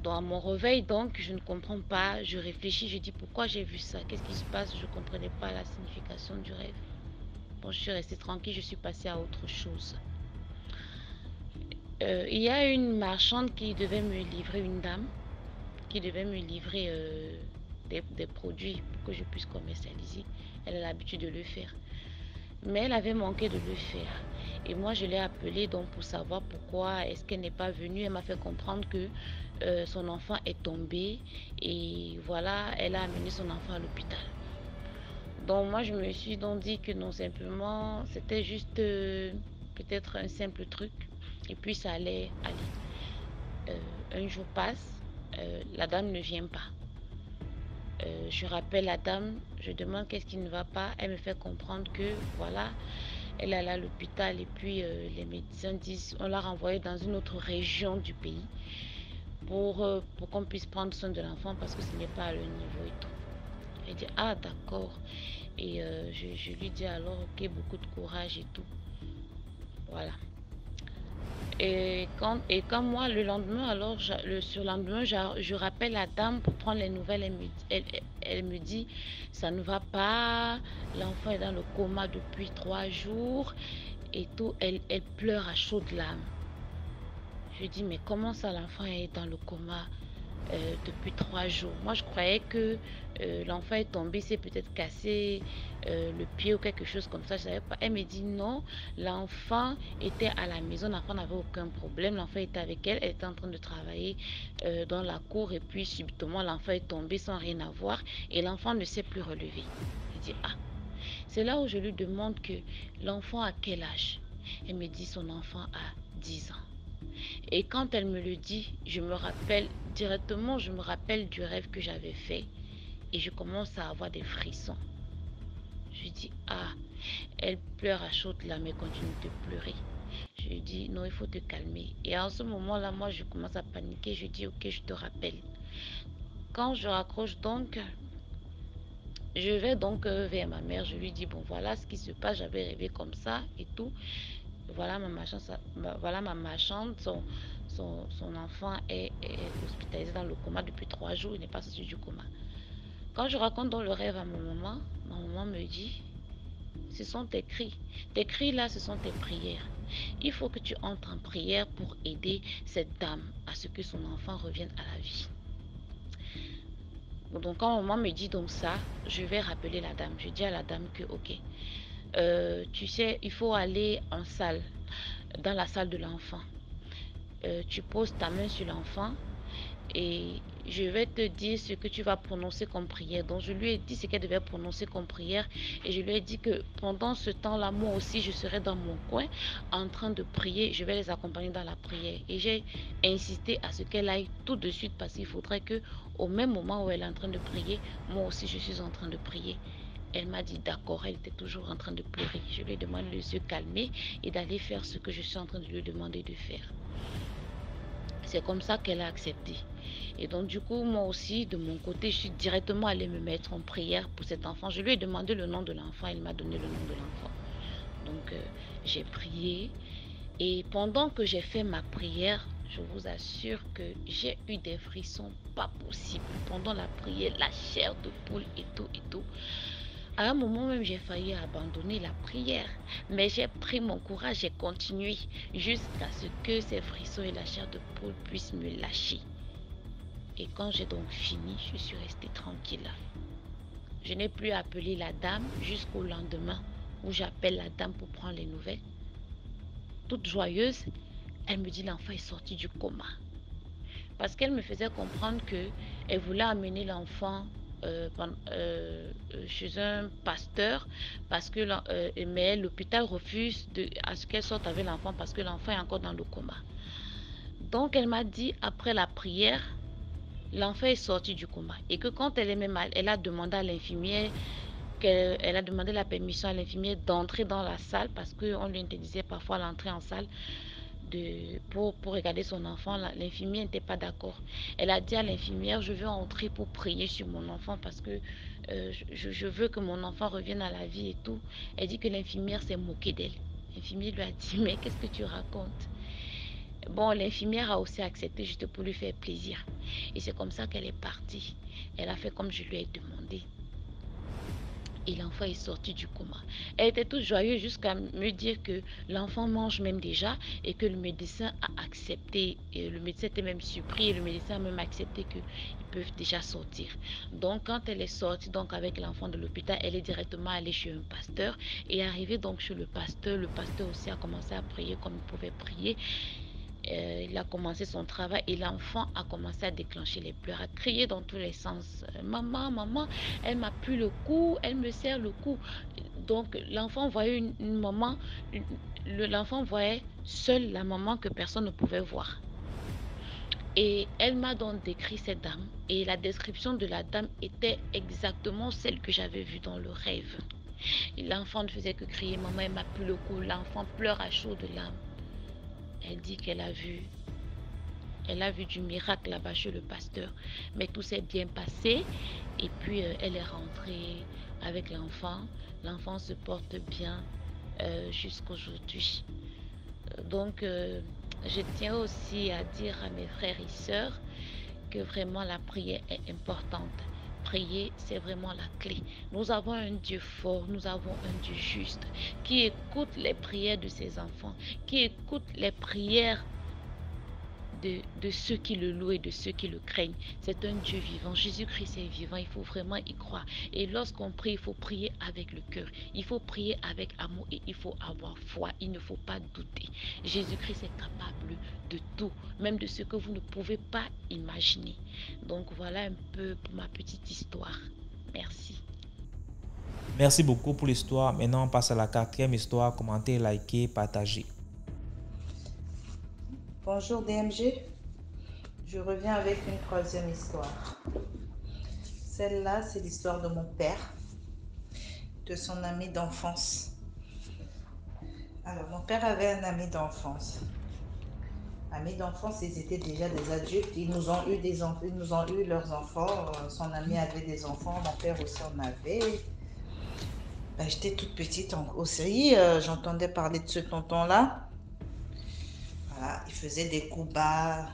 Dans mon réveil, donc, je ne comprends pas, je réfléchis, je dis pourquoi j'ai vu ça, qu'est-ce qui se passe, je ne comprenais pas la signification du rêve. Bon, je suis restée tranquille, je suis passée à autre chose. Il y a une marchande qui devait me livrer, une dame, qui devait me livrer des produits pour que je puisse commercialiser. Elle a l'habitude de le faire. Mais elle avait manqué de le faire. Et moi, je l'ai appelée donc pour savoir pourquoi est-ce qu'elle n'est pas venue. Elle m'a fait comprendre que son enfant est tombé et voilà, elle a amené son enfant à l'hôpital. Donc moi, je me suis donc dit que non, simplement, c'était juste peut-être un simple truc et puis ça allait aller. Un jour passe, la dame ne vient pas. Je rappelle la dame, je demande qu'est-ce qui ne va pas. Elle me fait comprendre que voilà, elle est allée à l'hôpital et puis les médecins disent on l'a renvoyée dans une autre région du pays pour qu'on puisse prendre soin de l'enfant parce que ce n'est pas à leur niveau et tout. Elle dit ah d'accord. Et je lui dis alors ok, beaucoup de courage et tout. Voilà. Et quand moi, le lendemain, alors, le surlendemain, je rappelle la dame pour prendre les nouvelles. Elle me dit, ça ne va pas, l'enfant est dans le coma depuis 3 jours et tout. Elle pleure à chaudes larmes. Je dis, mais comment ça, l'enfant est dans le coma depuis 3 jours? Moi, je croyais que l'enfant est tombé, c'est peut-être cassé le pied ou quelque chose comme ça. Je savais pas. Elle me dit non, l'enfant était à la maison, l'enfant n'avait aucun problème. L'enfant était avec elle, elle était en train de travailler dans la cour et puis subitement l'enfant est tombé sans rien avoir et l'enfant ne s'est plus relevé. Je dis ah, c'est là où je lui demande que l'enfant a quel âge? Elle me dit son enfant a 10 ans. Et quand elle me le dit, je me rappelle directement, je me rappelle du rêve que j'avais fait et je commence à avoir des frissons. Je dis, ah, elle pleure à chaudes larmes et continue de pleurer. Je lui dis, non, il faut te calmer. Et en ce moment-là, moi, je commence à paniquer. Je dis, ok, je te rappelle. Quand je raccroche donc, Je vais donc vers ma mère, je lui dis, bon, voilà ce qui se passe, j'avais rêvé comme ça et tout. Voilà ma marchande, son enfant est hospitalisé dans le coma depuis 3 jours, il n'est pas sorti du coma. Quand je raconte dans le rêve à ma maman me dit, ce sont tes cris. Tes cris là, ce sont tes prières. Il faut que tu entres en prière pour aider cette dame à ce que son enfant revienne à la vie. Donc quand maman me dit donc ça, je vais rappeler la dame. Je dis à la dame que ok, tu sais, il faut aller en salle, dans la salle de l'enfant. Tu poses ta main sur l'enfant et je vais te dire ce que tu vas prononcer comme prière. Donc je lui ai dit ce qu'elle devait prononcer comme prière et je lui ai dit que pendant ce temps-là, moi aussi, je serai dans mon coin en train de prier. Je vais les accompagner dans la prière. Et j'ai insisté à ce qu'elle aille tout de suite parce qu'il faudrait que au même moment où elle est en train de prier, moi aussi, je suis en train de prier. Elle m'a dit d'accord, elle était toujours en train de pleurer. Je lui ai demandé de se calmer et d'aller faire ce que je suis en train de lui demander de faire. C'est comme ça qu'elle a accepté. Et donc du coup, moi aussi, de mon côté, je suis directement allée me mettre en prière pour cet enfant. Je lui ai demandé le nom de l'enfant, il m'a donné le nom de l'enfant. Donc j'ai prié. Et pendant que j'ai fait ma prière, je vous assure que j'ai eu des frissons pas possibles. Pendant la prière, la chair de poule et tout et tout. À un moment même, j'ai failli abandonner la prière. Mais j'ai pris mon courage, j'ai continué jusqu'à ce que ces frissons et la chair de poule puissent me lâcher. Et quand j'ai donc fini, je suis restée tranquille. Je n'ai plus appelé la dame jusqu'au lendemain où j'appelle la dame pour prendre les nouvelles. Toute joyeuse, elle me dit l'enfant est sorti du coma. Parce qu'elle me faisait comprendre qu'elle voulait amener l'enfant chez un pasteur parce que mais l'hôpital refuse à ce qu'elle sorte avec l'enfant parce que l'enfant est encore dans le coma. Donc elle m'a dit après la prière, l'enfant est sorti du coma et que quand elle est même elle a demandé à l'infirmière elle a demandé la permission à l'infirmière d'entrer dans la salle parce qu'on lui interdisait parfois l'entrée en salle pour regarder son enfant. L'infirmière n'était pas d'accord. Elle a dit à l'infirmière, je veux entrer pour prier sur mon enfant parce que je veux que mon enfant revienne à la vie et tout. Elle dit que l'infirmière s'est moquée d'elle. L'infirmière lui a dit, mais qu'est-ce que tu racontes? Bon, l'infirmière a aussi accepté juste pour lui faire plaisir. Et c'est comme ça qu'elle est partie. Elle a fait comme je lui ai demandé. Et l'enfant est sorti du coma. Elle était toute joyeuse jusqu'à me dire que l'enfant mange même déjà et que le médecin a accepté. Et le médecin était même surpris et le médecin a même accepté qu'ils peuvent déjà sortir. Donc quand elle est sortie donc avec l'enfant de l'hôpital, elle est directement allée chez un pasteur et arrivée donc chez le pasteur aussi a commencé à prier comme il pouvait prier. Il a commencé son travail et l'enfant a commencé à déclencher les pleurs, à crier dans tous les sens. Maman, maman, elle m'a pris le cou, elle me serre le cou. Donc l'enfant voyait une maman, l'enfant voyait seule la maman que personne ne pouvait voir. Et elle m'a donc décrit cette dame et la description de la dame était exactement celle que j'avais vue dans le rêve. L'enfant ne faisait que crier, maman, elle m'a pris le cou, l'enfant pleure à chaudes larmes. Elle dit qu'elle a vu du miracle là-bas chez le pasteur. Mais tout s'est bien passé. Et puis, elle est rentrée avec l'enfant. L'enfant se porte bien jusqu'aujourd'hui. Donc, je tiens aussi à dire à mes frères et sœurs que vraiment la prière est importante. Prier, c'est vraiment la clé. Nous avons un Dieu fort, nous avons un Dieu juste, qui écoute les prières de ses enfants, qui écoute les prières de ceux qui le louent et de ceux qui le craignent. C'est un Dieu vivant. Jésus-Christ est vivant. Il faut vraiment y croire. Et lorsqu'on prie, il faut prier avec le cœur. Il faut prier avec amour et il faut avoir foi. Il ne faut pas douter. Jésus-Christ est capable de tout, même de ce que vous ne pouvez pas imaginer. Donc voilà un peu pour ma petite histoire. Merci. Merci beaucoup pour l'histoire. Maintenant, on passe à la 4e histoire. Commentez, likez, partagez. Bonjour DMG, je reviens avec une 3e histoire. Celle-là, c'est l'histoire de mon père, de son ami d'enfance. Alors, mon père avait un ami d'enfance. Amis d'enfance, ils étaient déjà des adultes. Ils nous ont eu ils nous ont eu leurs enfants. Son ami avait des enfants, mon père aussi en avait. Ben, j'étais toute petite aussi. J'entendais parler de ce tonton-là. Voilà, il faisait des coups bas.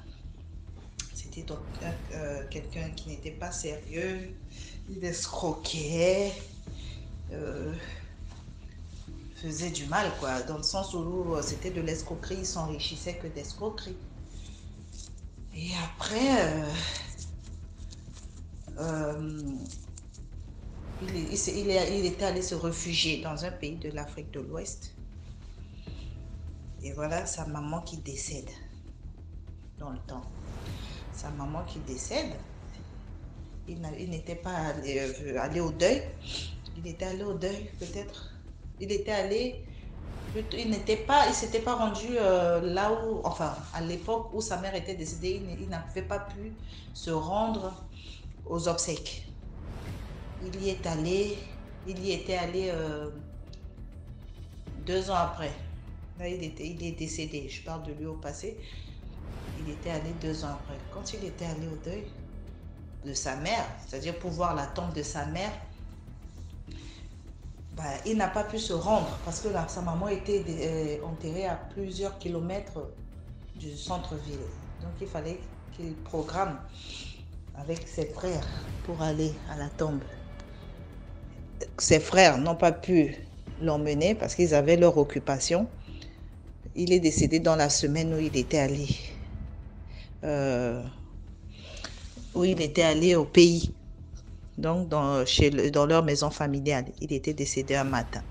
C'était quelqu'un qui n'était pas sérieux. Il escroquait. Faisait du mal, quoi. Dans le sens où c'était de l'escroquerie. Il s'enrichissait que d'escroquerie. Et après, il était allé se réfugier dans un pays de l'Afrique de l'Ouest. Et voilà sa maman qui décède dans le temps. Sa maman qui décède, il n'était pas allé au deuil. Il était allé au deuil, peut-être. Il était allé... Il s'était pas rendu là où... Enfin, à l'époque où sa mère était décédée, il n'avait pas pu se rendre aux obsèques. Il y était allé 2 ans après. Là, il est décédé. Je parle de lui au passé. Il était allé 2 ans après. Quand il était allé au deuil de sa mère, c'est-à-dire pour voir la tombe de sa mère, bah, il n'a pas pu se rendre parce que sa maman était enterrée à plusieurs kilomètres du centre-ville. Donc, il fallait qu'il programme avec ses frères pour aller à la tombe. Ses frères n'ont pas pu l'emmener parce qu'ils avaient leur occupation. Il est décédé dans la semaine où il était allé au pays, donc dans leur maison familiale. Il était décédé un matin.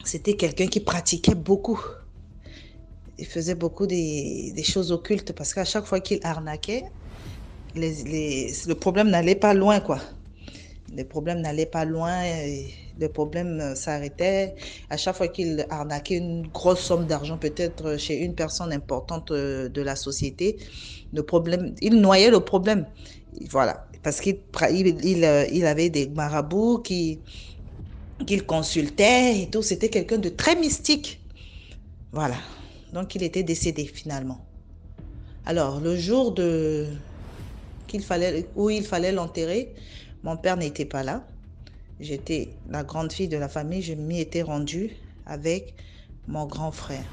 C'était quelqu'un qui pratiquait beaucoup. Il faisait beaucoup des choses occultes parce qu'à chaque fois qu'il arnaquait, le problème n'allait pas loin, quoi. Le problème n'allait pas loin, le problème s'arrêtait. À chaque fois qu'il arnaquait une grosse somme d'argent, peut-être chez une personne importante de la société, il noyait le problème. Voilà, parce qu'il avait des marabouts qu'il consultait et tout. C'était quelqu'un de très mystique. Voilà, donc il était décédé finalement. Alors, le jour où il fallait l'enterrer, mon père n'était pas là. J'étais la grande fille de la famille. Je m'y étais rendue avec mon grand frère.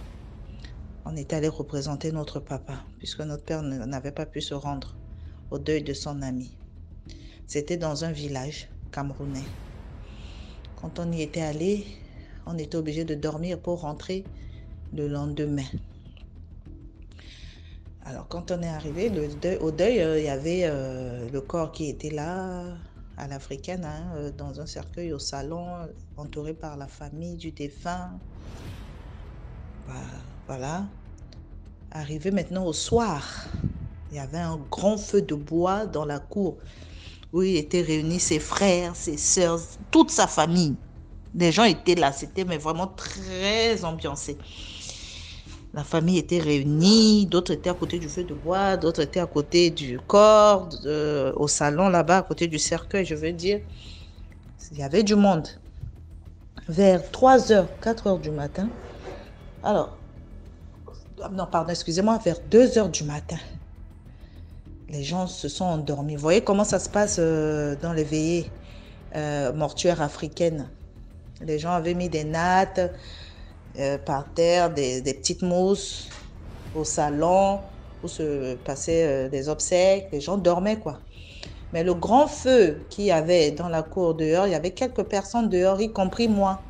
On est allé représenter notre papa, puisque notre père n'avait pas pu se rendre au deuil de son ami. C'était dans un village camerounais. Quand on y était allé, on était obligé de dormir pour rentrer le lendemain. Alors, quand on est arrivé au deuil, il y avait le corps qui était là, à l'africaine, dans un cercueil au salon, entouré par la famille du défunt. Voilà. Arrivé maintenant au soir, il y avait un grand feu de bois dans la cour où il était réunis ses frères, ses sœurs, toute sa famille. Les gens étaient là, c'était vraiment très ambiancé. La famille était réunie, d'autres étaient à côté du feu de bois, d'autres étaient à côté du corps, au salon là-bas, à côté du cercueil, je veux dire. Il y avait du monde. Vers 3h, 4h du matin, vers 2h du matin, les gens se sont endormis. Vous voyez comment ça se passe dans les veillées mortuaires africaines. Les gens avaient mis des nattes par terre, des petites mousses au salon où se passaient des obsèques. Les gens dormaient, quoi. Mais le grand feu qu'il y avait dans la cour dehors, il y avait quelques personnes dehors, y compris moi.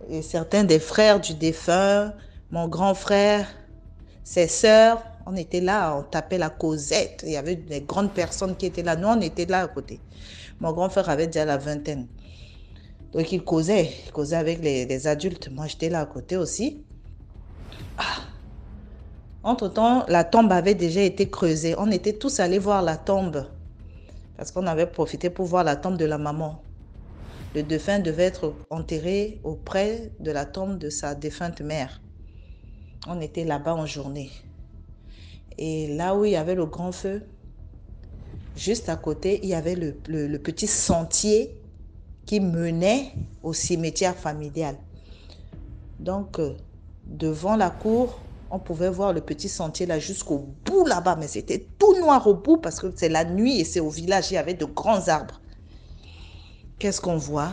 Et certains des frères du défunt, mon grand frère, ses sœurs, on était là, on tapait la causette. Il y avait des grandes personnes qui étaient là. Nous, on était là à côté. Mon grand frère avait déjà la vingtaine. Donc, il causait avec les adultes. Moi, j'étais là à côté aussi. Entre-temps, la tombe avait déjà été creusée. On était tous allés voir la tombe parce qu'on avait profité pour voir la tombe de la maman. Le défunt devait être enterré auprès de la tombe de sa défunte mère. On était là-bas en journée. Et là où il y avait le grand feu, juste à côté, il y avait le petit sentier qui menait au cimetière familial. Donc, devant la cour, On pouvait voir le petit sentier là jusqu'au bout là-bas, mais c'était tout noir au bout parce que c'est la nuit et c'est au village, il y avait de grands arbres. Qu'est-ce qu'on voit?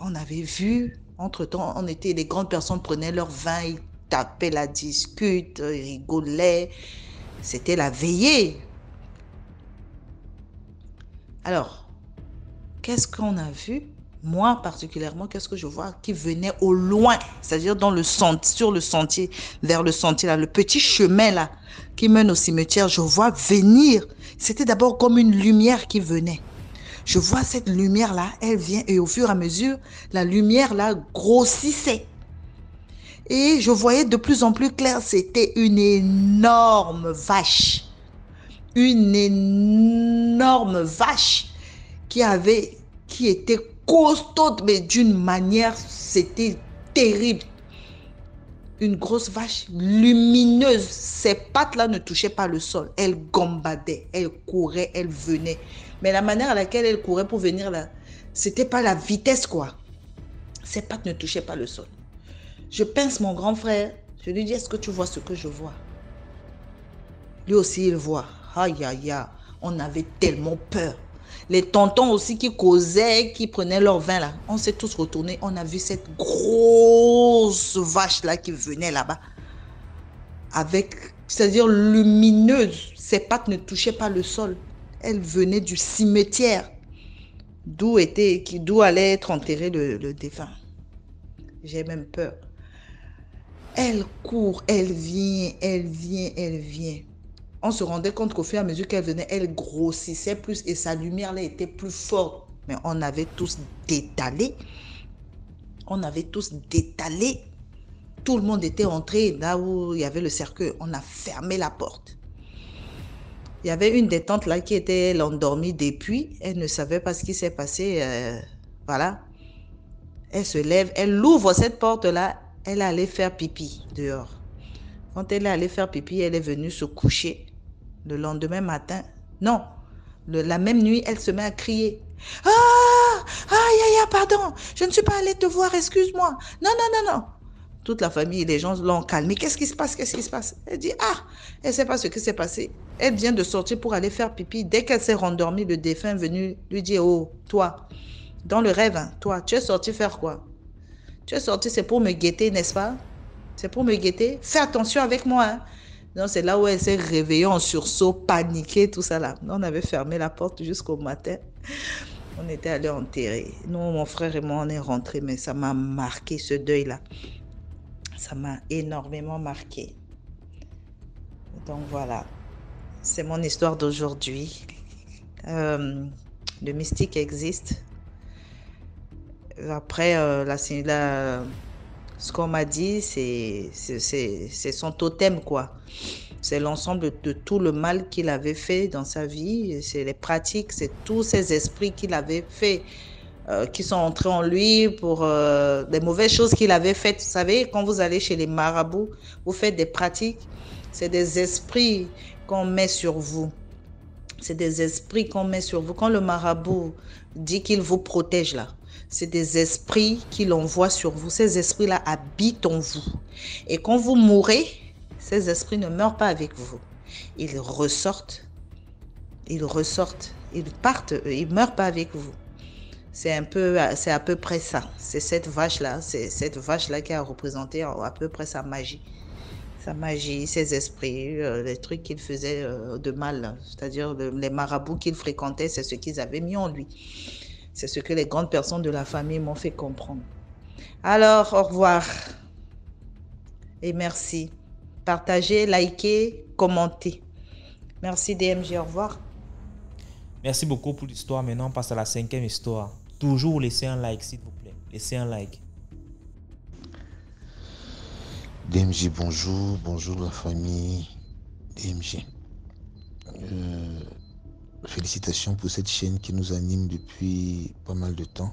On avait vu, entre-temps, les grandes personnes prenaient leur vin, ils tapaient la discute, ils rigolaient. C'était la veillée. Alors, qu'est-ce qu'on a vu? Moi, particulièrement, qu'est-ce que je vois qui venait au loin, c'est-à-dire sur le sentier, vers le sentier, là, le petit chemin là, qui mène au cimetière, je vois venir. C'était d'abord comme une lumière qui venait. Je vois cette lumière-là, elle vient et au fur et à mesure, la lumière-là grossissait. Et je voyais de plus en plus clair, c'était une énorme vache. Une énorme vache qui était costaud, mais d'une manière, c'était terrible. Une grosse vache lumineuse. Ses pattes-là ne touchaient pas le sol. Elle gambadait, elle courait, elle venait. Mais la manière à laquelle elle courait pour venir là, c'était pas la vitesse quoi. Ses pattes ne touchaient pas le sol. Je pince mon grand frère. Je lui dis, est-ce que tu vois ce que je vois? Lui aussi, il voit. Aïe, aïe, aïe. On avait tellement peur. Les tontons aussi qui causaient, qui prenaient leur vin là. On s'est tous retournés. On a vu cette grosse vache là qui venait là-bas. C'est-à-dire lumineuse. Ses pattes ne touchaient pas le sol. Elle venait du cimetière. D'où allait être enterré le défunt. J'ai même peur. Elle court, elle vient, elle vient, elle vient. On se rendait compte qu'au fur et à mesure qu'elle venait, elle grossissait plus et sa lumière là était plus forte. Mais on avait tous détalé. Tout le monde était entré là où il y avait le cercueil. On a fermé la porte. Il y avait une des tantes là qui était endormie depuis. Elle ne savait pas ce qui s'est passé. Voilà. Elle se lève, elle ouvre cette porte là. Elle est allée faire pipi dehors. Quand elle est allée faire pipi, elle est venue se coucher. Le lendemain matin, non, la même nuit, elle se met à crier. Ah, aïe, aïe, pardon, je ne suis pas allée te voir, excuse-moi. Non, non, non, non. Toute la famille, les gens l'ont calmée. Qu'est-ce qui se passe? Qu'est-ce qui se passe? Elle dit, elle ne sait pas ce qui s'est passé. Elle vient de sortir pour aller faire pipi. Dès qu'elle s'est rendormie, le défunt est venu lui dire, oh, toi, dans le rêve, hein, toi, tu es sorti faire quoi? Tu es sorti, c'est pour me guetter, n'est-ce pas? C'est pour me guetter. Fais attention avec moi. Hein. Donc, c'est là où elle s'est réveillée en sursaut, paniquée, tout ça là. On avait fermé la porte jusqu'au matin. On était allés enterrer. Nous, mon frère et moi, on est rentrés, mais ça m'a marqué ce deuil-là. Ça m'a énormément marqué. Donc, voilà. C'est mon histoire d'aujourd'hui. Le mystique existe. Après, ce qu'on m'a dit, c'est son totem, quoi. C'est l'ensemble de tout le mal qu'il avait fait dans sa vie. C'est les pratiques, c'est tous ces esprits qu'il avait fait, qui sont entrés en lui pour les mauvaises choses qu'il avait faites. Vous savez, quand vous allez chez les marabouts, vous faites des pratiques. C'est des esprits qu'on met sur vous. C'est des esprits qu'on met sur vous. Quand le marabout dit qu'il vous protège là, c'est des esprits qu'il envoie sur vous. Ces esprits-là habitent en vous. Et quand vous mourrez, ces esprits ne meurent pas avec vous. Ils ressortent. Ils partent. Ils ne meurent pas avec vous. C'est à peu près ça. C'est cette vache-là qui a représenté à peu près sa magie. Sa magie, ses esprits, les trucs qu'il faisait de mal. C'est-à-dire les marabouts qu'il fréquentait, c'est ce qu'ils avaient mis en lui. C'est ce que les grandes personnes de la famille m'ont fait comprendre. Alors, au revoir et merci. Partagez, likez, commentez. Merci DMG, au revoir. Merci beaucoup pour l'histoire. Maintenant, on passe à la 5e histoire. Toujours laissez un like, s'il vous plaît. Laissez un like. DMG, bonjour la famille DMG. Félicitations pour cette chaîne qui nous anime depuis pas mal de temps.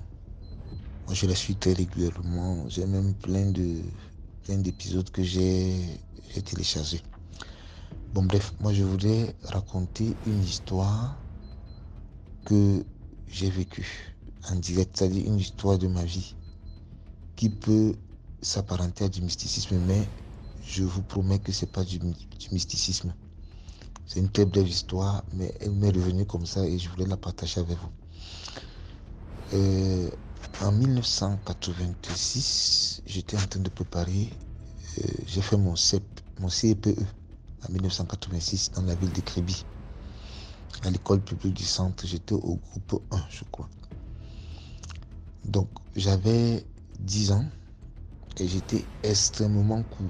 Moi, je la suis très régulièrement. J'ai même plein d'épisodes que j'ai téléchargés. Bon, bref, moi, je voulais raconter une histoire que j'ai vécue en direct, c'est-à-dire une histoire de ma vie qui peut s'apparenter à du mysticisme, mais je vous promets que ce n'est pas du mysticisme. C'est une très brève histoire, mais elle m'est revenue comme ça et je voulais la partager avec vous. En 1986, j'étais en train de préparer, j'ai fait mon CPE en 1986 dans la ville de Kribi, à l'école publique du centre. J'étais au groupe 1, je crois. Donc, j'avais 10 ans et j'étais extrêmement court.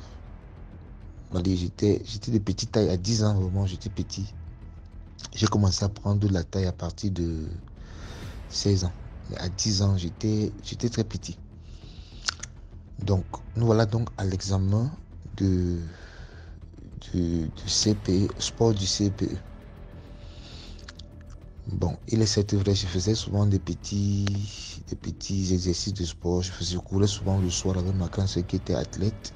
J'étais de petite taille. À 10 ans, vraiment, j'étais petit. J'ai commencé à prendre de la taille à partir de 16 ans. Mais à 10 ans, j'étais très petit. Donc, nous voilà donc à l'examen du CPE, sport du CPE. Bon, il est certes vrai, je faisais souvent des petits exercices de sport. Je courais souvent le soir avec ma grande sœur qui était athlète.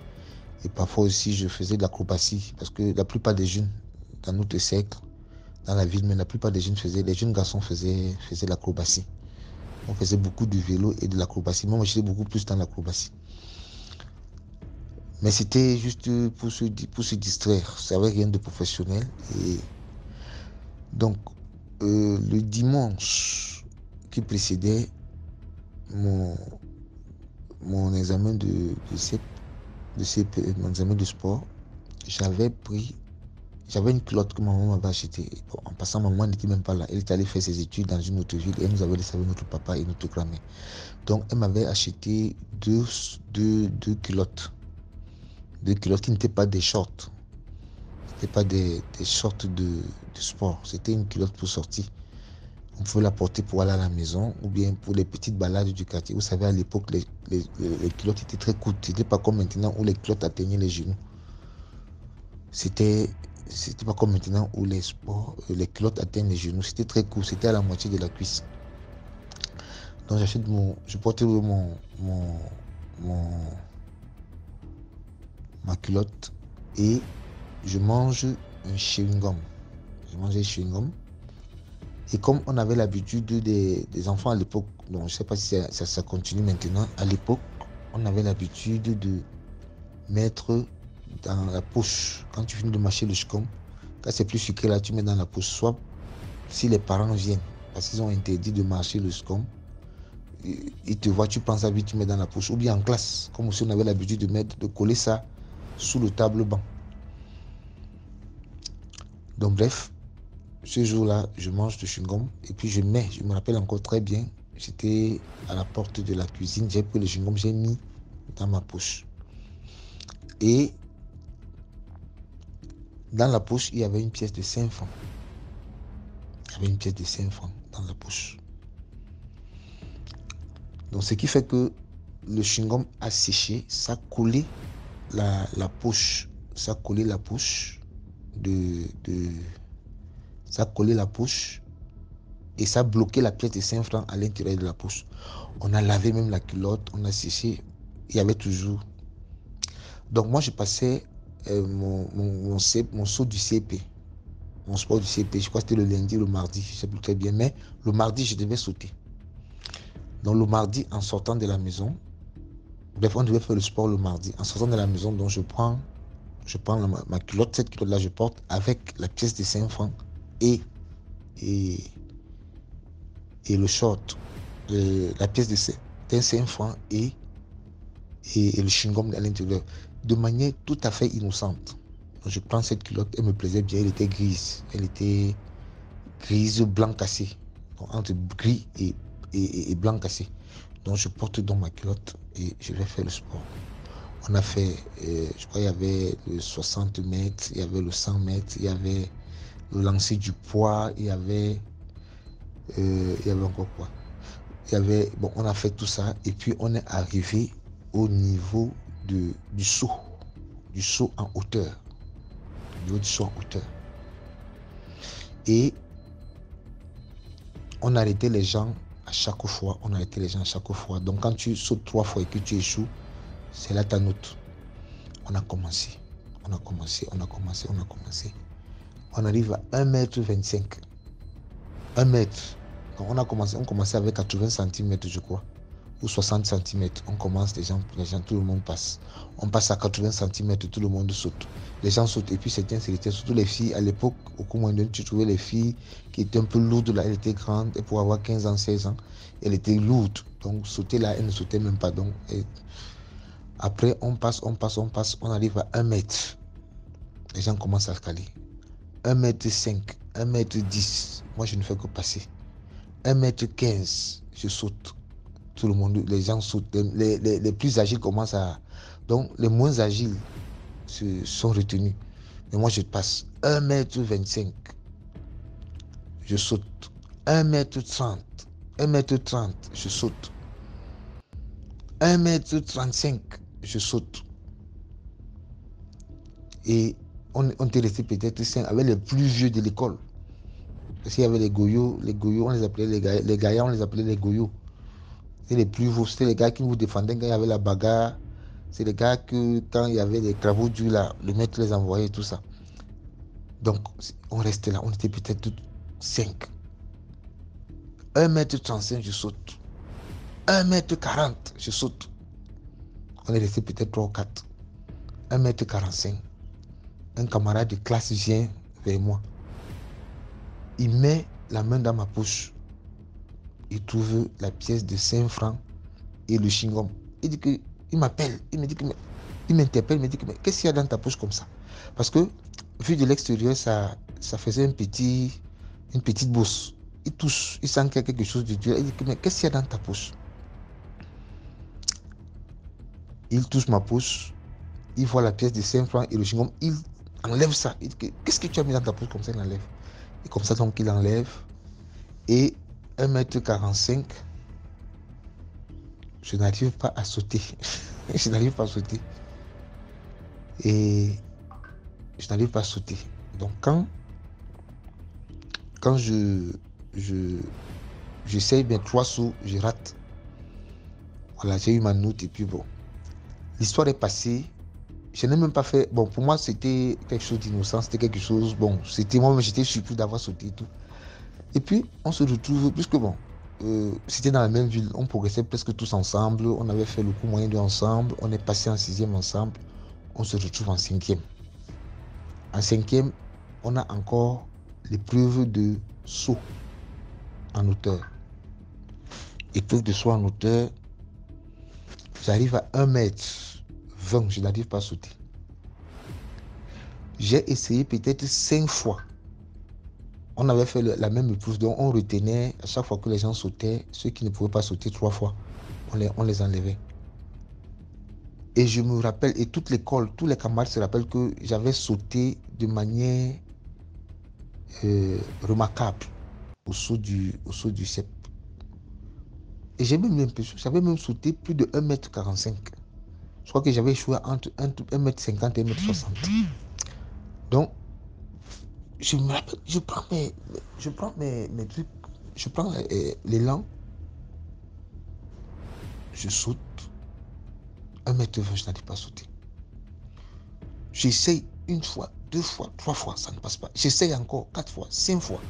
Et parfois aussi, je faisais de l'acrobatie. Parce que la plupart des jeunes, dans notre cercle, dans la ville, mais la plupart des jeunes les jeunes garçons faisaient l'acrobatie. On faisait beaucoup de vélo et de l'acrobatie. Moi, j'étais beaucoup plus dans l'acrobatie. Mais c'était juste pour se distraire. Ça n'avait rien de professionnel. Et donc, le dimanche qui précédait mon examen de CPE, mon examen de sport, j'avais une culotte que ma maman m'avait achetée. Bon, en passant, ma maman n'était même pas là. Elle était allée faire ses études dans une autre ville et elle nous avait laissé avec notre papa et notre grand-mère. Donc, elle m'avait acheté deux culottes. Deux culottes qui n'étaient pas des shorts. Ce n'étaient pas des shorts de sport. C'était une culotte pour sortir. On pouvait la porter pour aller à la maison ou bien pour les petites balades du quartier. Vous savez, à l'époque, les culottes étaient très courtes. Ce n'était pas comme maintenant où les culottes atteignaient les genoux. C'était pas comme maintenant où les culottes atteignent les genoux. C'était très court. C'était à la moitié de la cuisse. Donc je portais ma culotte et je mange un chewing-gum. Je mangeais un chewing-gum. Et comme on avait l'habitude des enfants à l'époque, donc je ne sais pas si ça continue maintenant, à l'époque, on avait l'habitude de mettre dans la poche, quand tu finis de mâcher le chewing-gum, quand c'est plus sucré là, tu mets dans la poche. Soit si les parents viennent, parce qu'ils ont interdit de mâcher le chewing-gum, ils te voient, tu prends ça vite, tu mets dans la poche. Ou bien en classe, comme si on avait l'habitude de coller ça sous le table-banc. Donc bref, ce jour-là, je mange le chewing-gum et puis je me rappelle encore très bien, j'étais à la porte de la cuisine, j'ai pris le chewing-gum, j'ai mis dans ma poche. Et dans la poche, il y avait une pièce de 5 francs. Il y avait une pièce de 5 francs dans la poche. Donc ce qui fait que le chewing-gum a séché, ça collait la poche, ça collait la poche ça collait la poche et ça bloquait la pièce de 5 francs à l'intérieur de la poche. On a lavé même la culotte, on a séché, il y avait toujours. Donc moi je passais mon saut du CP, mon sport du CP, je crois que c'était le lundi, le mardi, je ne sais plus très bien, mais le mardi je devais sauter. Donc le mardi en sortant de la maison, bref on devait faire le sport le mardi, en sortant de la maison, donc je prends ma culotte, cette culotte là je porte avec la pièce de 5 francs et le short, la pièce de 5 francs et le chewing-gum à l'intérieur, de manière tout à fait innocente. Donc je prends cette culotte, elle me plaisait bien, elle était grise, blanc cassé, donc entre gris et blanc cassé. Donc je porte dans ma culotte et je vais faire le sport. On a fait, je crois qu'il y avait le 60 mètres, il y avait le 100 mètres, il y avait le lancer du poids, il y avait encore quoi. On a fait tout ça et puis on est arrivé au niveau du saut en hauteur. Au niveau du saut en hauteur. Et on arrêtait les gens à chaque fois. Donc quand tu sautes 3 fois et que tu échoues, c'est là ta note. On a commencé. On arrive à 1,25 m. 1 mètre. Donc on commençait avec 80 cm, je crois. ou 60 cm. On commence, les gens, tout le monde passe. On passe à 80 cm, tout le monde saute. Les gens sautent. Et puis certains, c'était surtout les filles. À l'époque, au Coumandon, tu trouvais les filles qui étaient un peu lourdes. Là, elles étaient grandes. Et pour avoir 15 ans, 16 ans, elles étaient lourdes. Donc, sauter là, elles ne sautaient même pas. Donc, après, on passe. On arrive à 1 mètre. Les gens commencent à caler. 1,5 m, 1,10 m. Moi, je ne fais que passer. 1,15 m, je saute. Tout le monde, les gens sautent. Les plus agiles commencent à... Donc, les moins agiles sont retenus. Mais moi, je passe. 1,25 m, je saute. 1,30 m, 1,30 m, je saute. 1,35 m, je saute. Et on était resté peut-être 5 avec les plus vieux de l'école. Parce qu'il y avait les goyots, on les appelait les gaillards, on les appelait les goyots. C'est les plus vieux, c'était les gars qui vous défendaient quand il y avait la bagarre. C'est les gars que quand il y avait les travaux durs là, le maître les envoyait, tout ça. Donc, on restait là, on était peut-être 5. 1,35 m, je saute. 1,40 m, je saute. On est resté peut-être 3 ou 4. 1,45 m. Un camarade de classe vient vers moi. Il met la main dans ma poche. Il trouve la pièce de 5 francs et le chewing-gum. Il m'appelle, il me dit que, il m'interpelle, il me dit que, mais qu'est-ce qu'il y a dans ta poche comme ça? Parce que, vu de l'extérieur, ça faisait une petite bosse. Il touche, il sent qu'il y a quelque chose de dur. Il dit que, mais qu'est-ce qu'il y a dans ta poche? Il touche ma poche, il voit la pièce de 5 francs et le chewing-gum, il enlève ça. Il dit, qu'est-ce que tu as mis dans ta poche comme ça? Il enlève. Et comme ça, donc, il enlève. Et 1,45 m, je n'arrive pas à sauter. Je n'arrive pas à sauter. Et je n'arrive pas à sauter. Donc, quand j'essaye mes 3 sauts, je rate. Voilà, j'ai eu ma note et puis bon. L'histoire est passée. Je n'ai même pas fait... Bon, pour moi, c'était quelque chose d'innocent. C'était quelque chose... Bon, c'était moi, j'étais surpris d'avoir sauté et tout. Et puis, on se retrouve... Puisque bon, c'était dans la même ville. On progressait presque tous ensemble. On avait fait le cours moyen de ensemble. On est passé en 6e ensemble. On se retrouve en 5e. En 5e, on a encore l'épreuve de saut en hauteur. Épreuve de saut en hauteur. J'arrive à 1,20 m. Je n'arrive pas à sauter. J'ai essayé peut-être 5 fois. On avait fait la même épreuve. Donc on retenait à chaque fois que les gens sautaient, ceux qui ne pouvaient pas sauter 3 fois, on les enlevait. Et je me rappelle, et toute l'école, tous les camarades se rappellent que j'avais sauté de manière remarquable au saut du CEP. Et j'ai même l'impression, j'avais même sauté plus de 1,45 m. Je crois que j'avais échoué entre 1,50 m et 1,60 m. Donc, je me rappelle, je prends mes trucs, je prends l'élan, je saute, 1,20 m, je n'arrive pas à sauter. J'essaye 1 fois, 2 fois, 3 fois, ça ne passe pas. J'essaye encore 4 fois, 5 fois.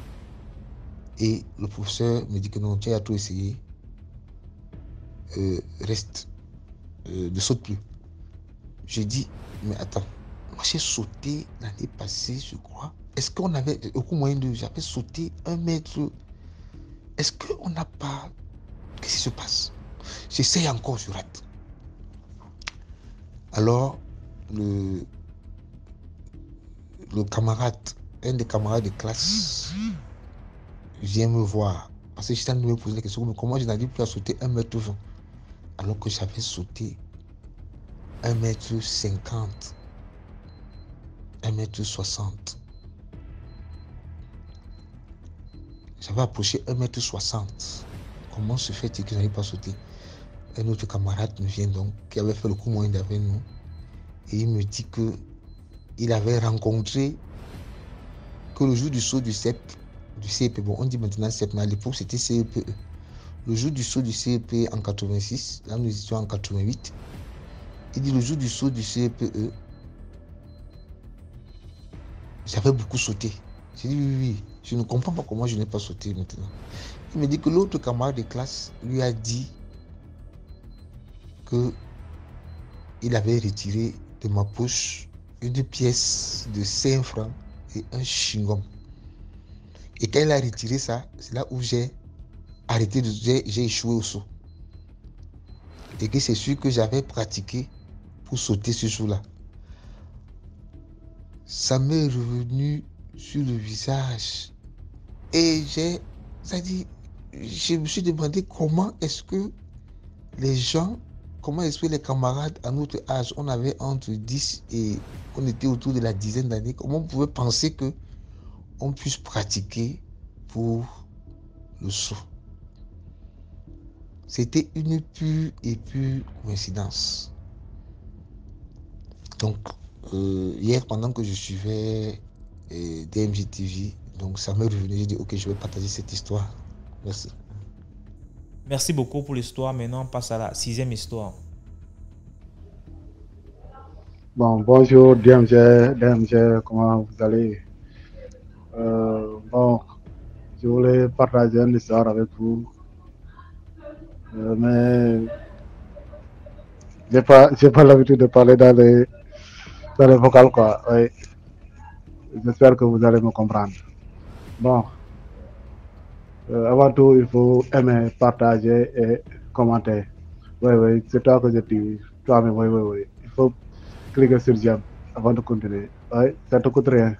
Et le professeur me dit que non, tu as tout essayé, reste, ne saute plus. J'ai dit, mais attends, moi j'ai sauté l'année passée, je crois. Est-ce qu'on avait, au cours moyen de, j'avais sauté 1 mètre. Est-ce qu'on n'a pas, qu'est-ce qui se passe? J'essaye encore, je rate. Alors, le camarade, un des camarades de classe, vient me voir. Parce que j'étais en train de me poser la question, mais comment je n'arrive plus à sauter 1,20 m? Alors que j'avais sauté 1,50 m, 1,60 m. J'avais approché 1,60 m. Comment se fait-il que je n'arrive pas à sauter? Un autre camarade me vient donc, qui avait fait le cours moyen avec nous, et il me dit que il avait rencontré que le jour du saut du CEP, bon, on dit maintenant CEP, mais à l'époque c'était CEPE. Le jour du saut du CEP en 86, là nous étions en 88, il dit le jour du saut du CEPE, j'avais beaucoup sauté. J'ai dit oui, je ne comprends pas comment je n'ai pas sauté maintenant. Il me dit que l'autre camarade de classe lui a dit qu'il avait retiré de ma poche une pièce de 5 francs et un chewing-gum. Et quand il a retiré ça, c'est là où j'ai échoué au saut. Et que c'est sûr que j'avais pratiqué pour sauter ce saut-là. Ça m'est revenu sur le visage. Et je me suis demandé comment est-ce que les camarades à notre âge, on avait entre 10 et on était autour de la dizaine d'années, comment on pouvait penser que on puisse pratiquer pour le saut. C'était une pure coïncidence. Donc, hier, pendant que je suivais DMG TV, donc ça m'est revenu, j'ai dit, ok, je vais partager cette histoire. Merci. Merci beaucoup pour l'histoire. Maintenant, on passe à la 6e histoire. Bon, bonjour DMG, comment vous allez? Bon, je voulais partager une histoire avec vous, mais j'ai pas l'habitude de parler dans les vocales, quoi. Oui. J'espère que vous allez me comprendre. Bon, avant tout, il faut aimer, partager et commenter. Oui, c'est toi que je dis. Toi-même, oui. Il faut cliquer sur j'aime avant de continuer. Oui, ça te coûte rien.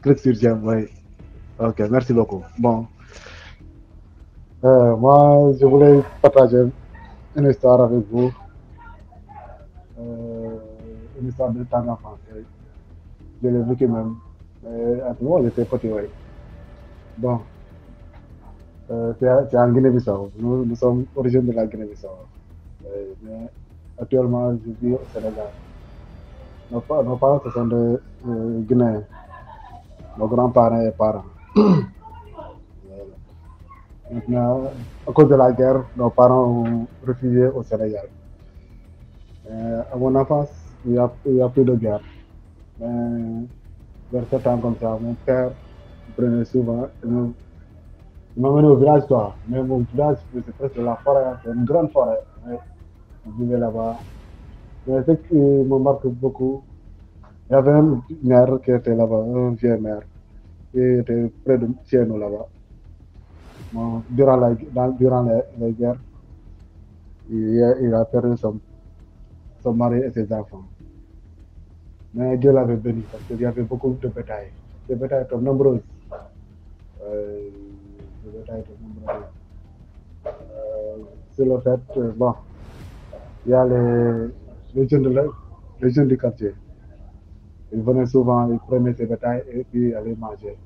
Clique sur j'aime, oui. Ok, merci beaucoup. Bon, moi, je voulais partager une histoire avec vous. Une histoire de temps d'enfance. Oui. Je l'ai vécu même. À ce moment, j'étais petit, oui. Bon, c'est en Guinée-Bissau. Nous sommes originaires de la Guinée-Bissau. Mais actuellement, je vis au Sénégal. Nos parents, ce sont des Guinéens. Nos grands-parents et parents. Maintenant, à cause de la guerre, nos parents ont réfugié au Sénégal. À mon enfance, il y a plus de guerre. Mais vers 7 ans comme ça, mon père prenait souvent. Il m'a mené au village, quoi. Mais mon village, c'est presque la forêt. C'est une grande forêt. Je vivais là-bas. Mais ce qui me marque beaucoup, il y avait un maire qui était là-bas, un vieux maire. Il était près de chez nous là-bas. Bon, durant les guerres, il a perdu son mari et ses enfants. Mais Dieu l'avait béni parce qu'il y avait beaucoup de bétail. Des bétails étaient nombreux. Sur le fait, bon, il y a les jeunes du quartier. Ils venaient souvent, ils prenaient ces bétails et puis allaient manger.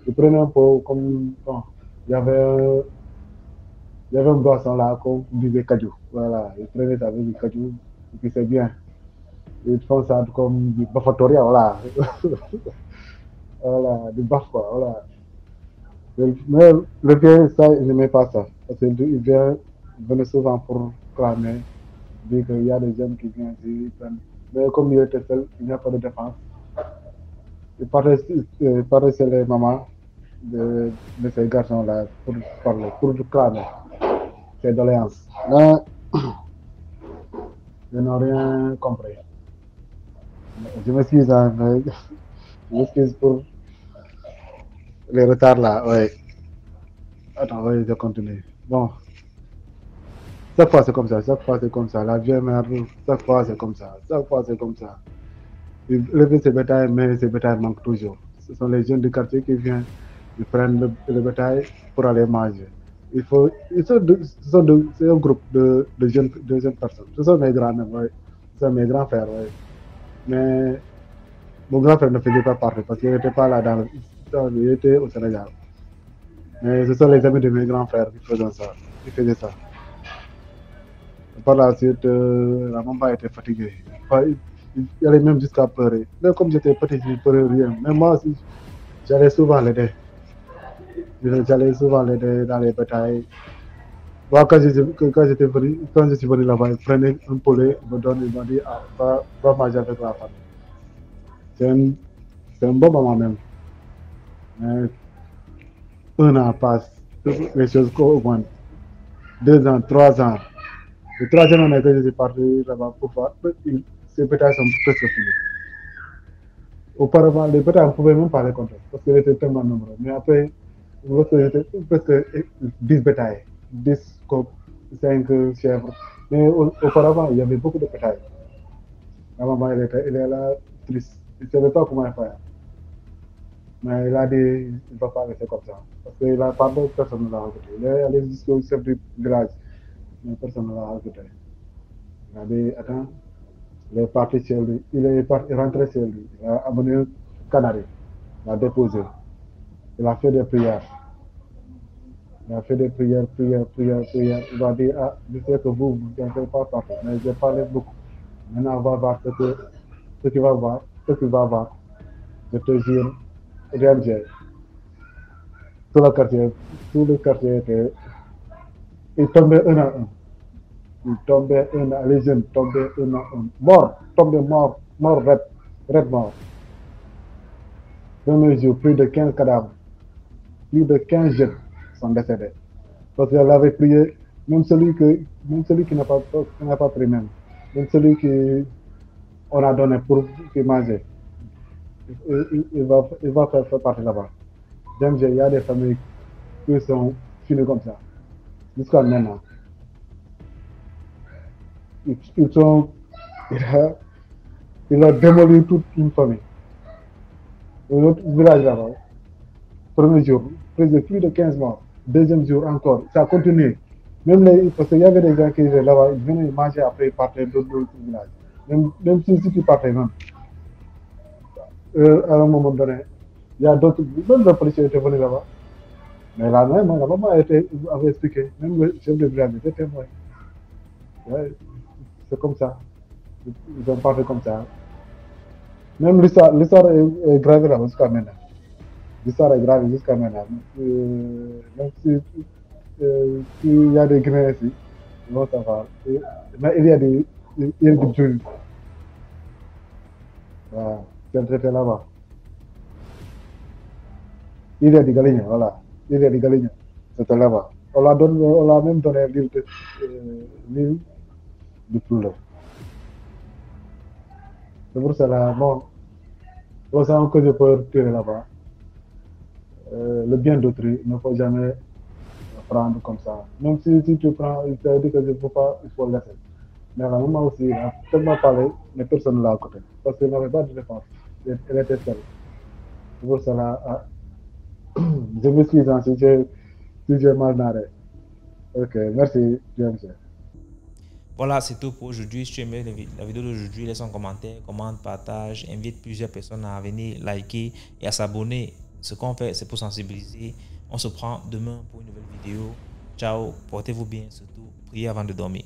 Ils prenaient un peu comme, bon, il y avait un boisson là qu'on disait cajou. Voilà, ils prenaient ça avec du cajou, et puis c'est bien. Ils font ça comme du bafatoria, voilà. Voilà, du baf, quoi, voilà. Mais le vieux, ça, il n'aimait pas ça. Parce qu'il venait souvent pour clamer, dire qu'il y a des jeunes qui viennent ici, ils prennent. Mais comme il était seul, il n'y a pas de défense. Il parlait sur les mamans de ces garçons-là pour parler, pour clamer ses doléances. Mais ils n'ont rien compris. Je m'excuse, hein, mais je m'excuse pour les retards là, oui. Attends, oui, je continue. Bon. Chaque fois c'est comme ça. La vieille mère, chaque fois c'est comme ça. Ils lèvent ces bétails, mais ces bétails manquent toujours. Ce sont les jeunes du quartier qui viennent, ils prennent le bétail pour aller manger. C'est un groupe de jeunes personnes. Ce sont mes grands-mères, oui. Ce sont mes grands frères, oui. Mais mon grand frère ne faisait pas partie parce qu'il n'était pas là il était au Sénégal. Mais ce sont les amis de mes grands frères qui faisaient ça. Par la suite, la maman était fatiguée. Il allait même jusqu'à pleurer. Mais comme j'étais petit, je ne pleurais rien. Mais moi aussi, j'allais souvent l'aider. Dans les batailles. Moi, quand je suis venu là-bas, il prenait un poulet, il m'a dit, va manger avec la famille. C'est un bon moment même. Mais un an passe, les choses augmentent. 2 ans, 3 ans. Le troisième année que je suis parti là-bas pour voir, ces bétails sont presque finis. Auparavant, les bétails, on ne pouvait même pas les compter parce qu'ils étaient tellement nombreux. Mais après, lorsque j'étais presque 10 bétails, 10 coqs, 5 chèvres. Mais auparavant, il y avait beaucoup de bétail. La maman, elle est là, triste. Il ne savait pas comment faire. Mais il a dit, il ne va pas laisser comme ça. Parce qu'il a parlé, personne ne l'a recruté. Il est allé jusqu'au chef du village, mais personne ne l'a recruté. Il a dit, attends, il est parti chez lui. Il est rentré chez lui. Il a amené un canari. Il a déposé. Il a fait des prières. Il a fait des prières. Il va dire, ah, je sais que vous ne faites pas partir, mais j'ai parlé beaucoup. Maintenant, on va voir ce qu'il va voir. Je te jure, RMG. Tout le quartier était. Il tombait un à un. Les jeunes tombaient un à un. Mort, red mort. Premier jour, plus de 15 cadavres. Plus de 15 jeunes sont décédés. Parce qu'elle avait prié, même celui qui n'a pas pris même celui qu'on a donné pour manger, il va faire partie là-bas. Il y a des familles qui sont finies comme ça. Jusqu'à maintenant. Il a démoli toute une famille. Un autre village là-bas, premier jour, plus de 15 morts. Deuxième jour encore, ça a continué. Parce qu'il y avait des gens qui étaient là-bas, ils venaient manger après, ils partaient d'autres villages. Même si tu partais même. À un moment donné, il y a d'autres policiers qui étaient venus là-bas. Mais la maman avait expliqué, même le chef de village était témoin. Ouais, c'est comme ça. Ils ont parlé comme ça. Même l'histoire est grave là jusqu'à maintenant. L'histoire est grave jusqu'à maintenant. Même s'il y a des Guinéens ici, ils vont savoir. Mais il y a des Djouli. Voilà, c'est traité là-bas. Il y a des Galignens, voilà. Il y a des Galignens, c'était là-bas. On l'a même donné l'île du Poulet. C'est pour cela, bon, pour ça que je peux retirer là-bas. Le bien d'autrui, il ne faut jamais prendre comme ça. Même si tu prends, il te dit que je ne peux pas, il faut laisser. Mais la maman aussi, il a tellement parlé, mais personne ne l'a à côté. Parce qu'il n'avait pas de défense. Elle était seule. C'est pour cela, je m'excuse si j'ai mal narré. Ok, merci, James. Voilà, c'est tout pour aujourd'hui. Si tu aimais la vidéo d'aujourd'hui, laisse un commentaire, commente, partage, invite plusieurs personnes à venir liker et à s'abonner. Ce qu'on fait, c'est pour sensibiliser. On se prend demain pour une nouvelle vidéo. Ciao, portez-vous bien, surtout, priez avant de dormir.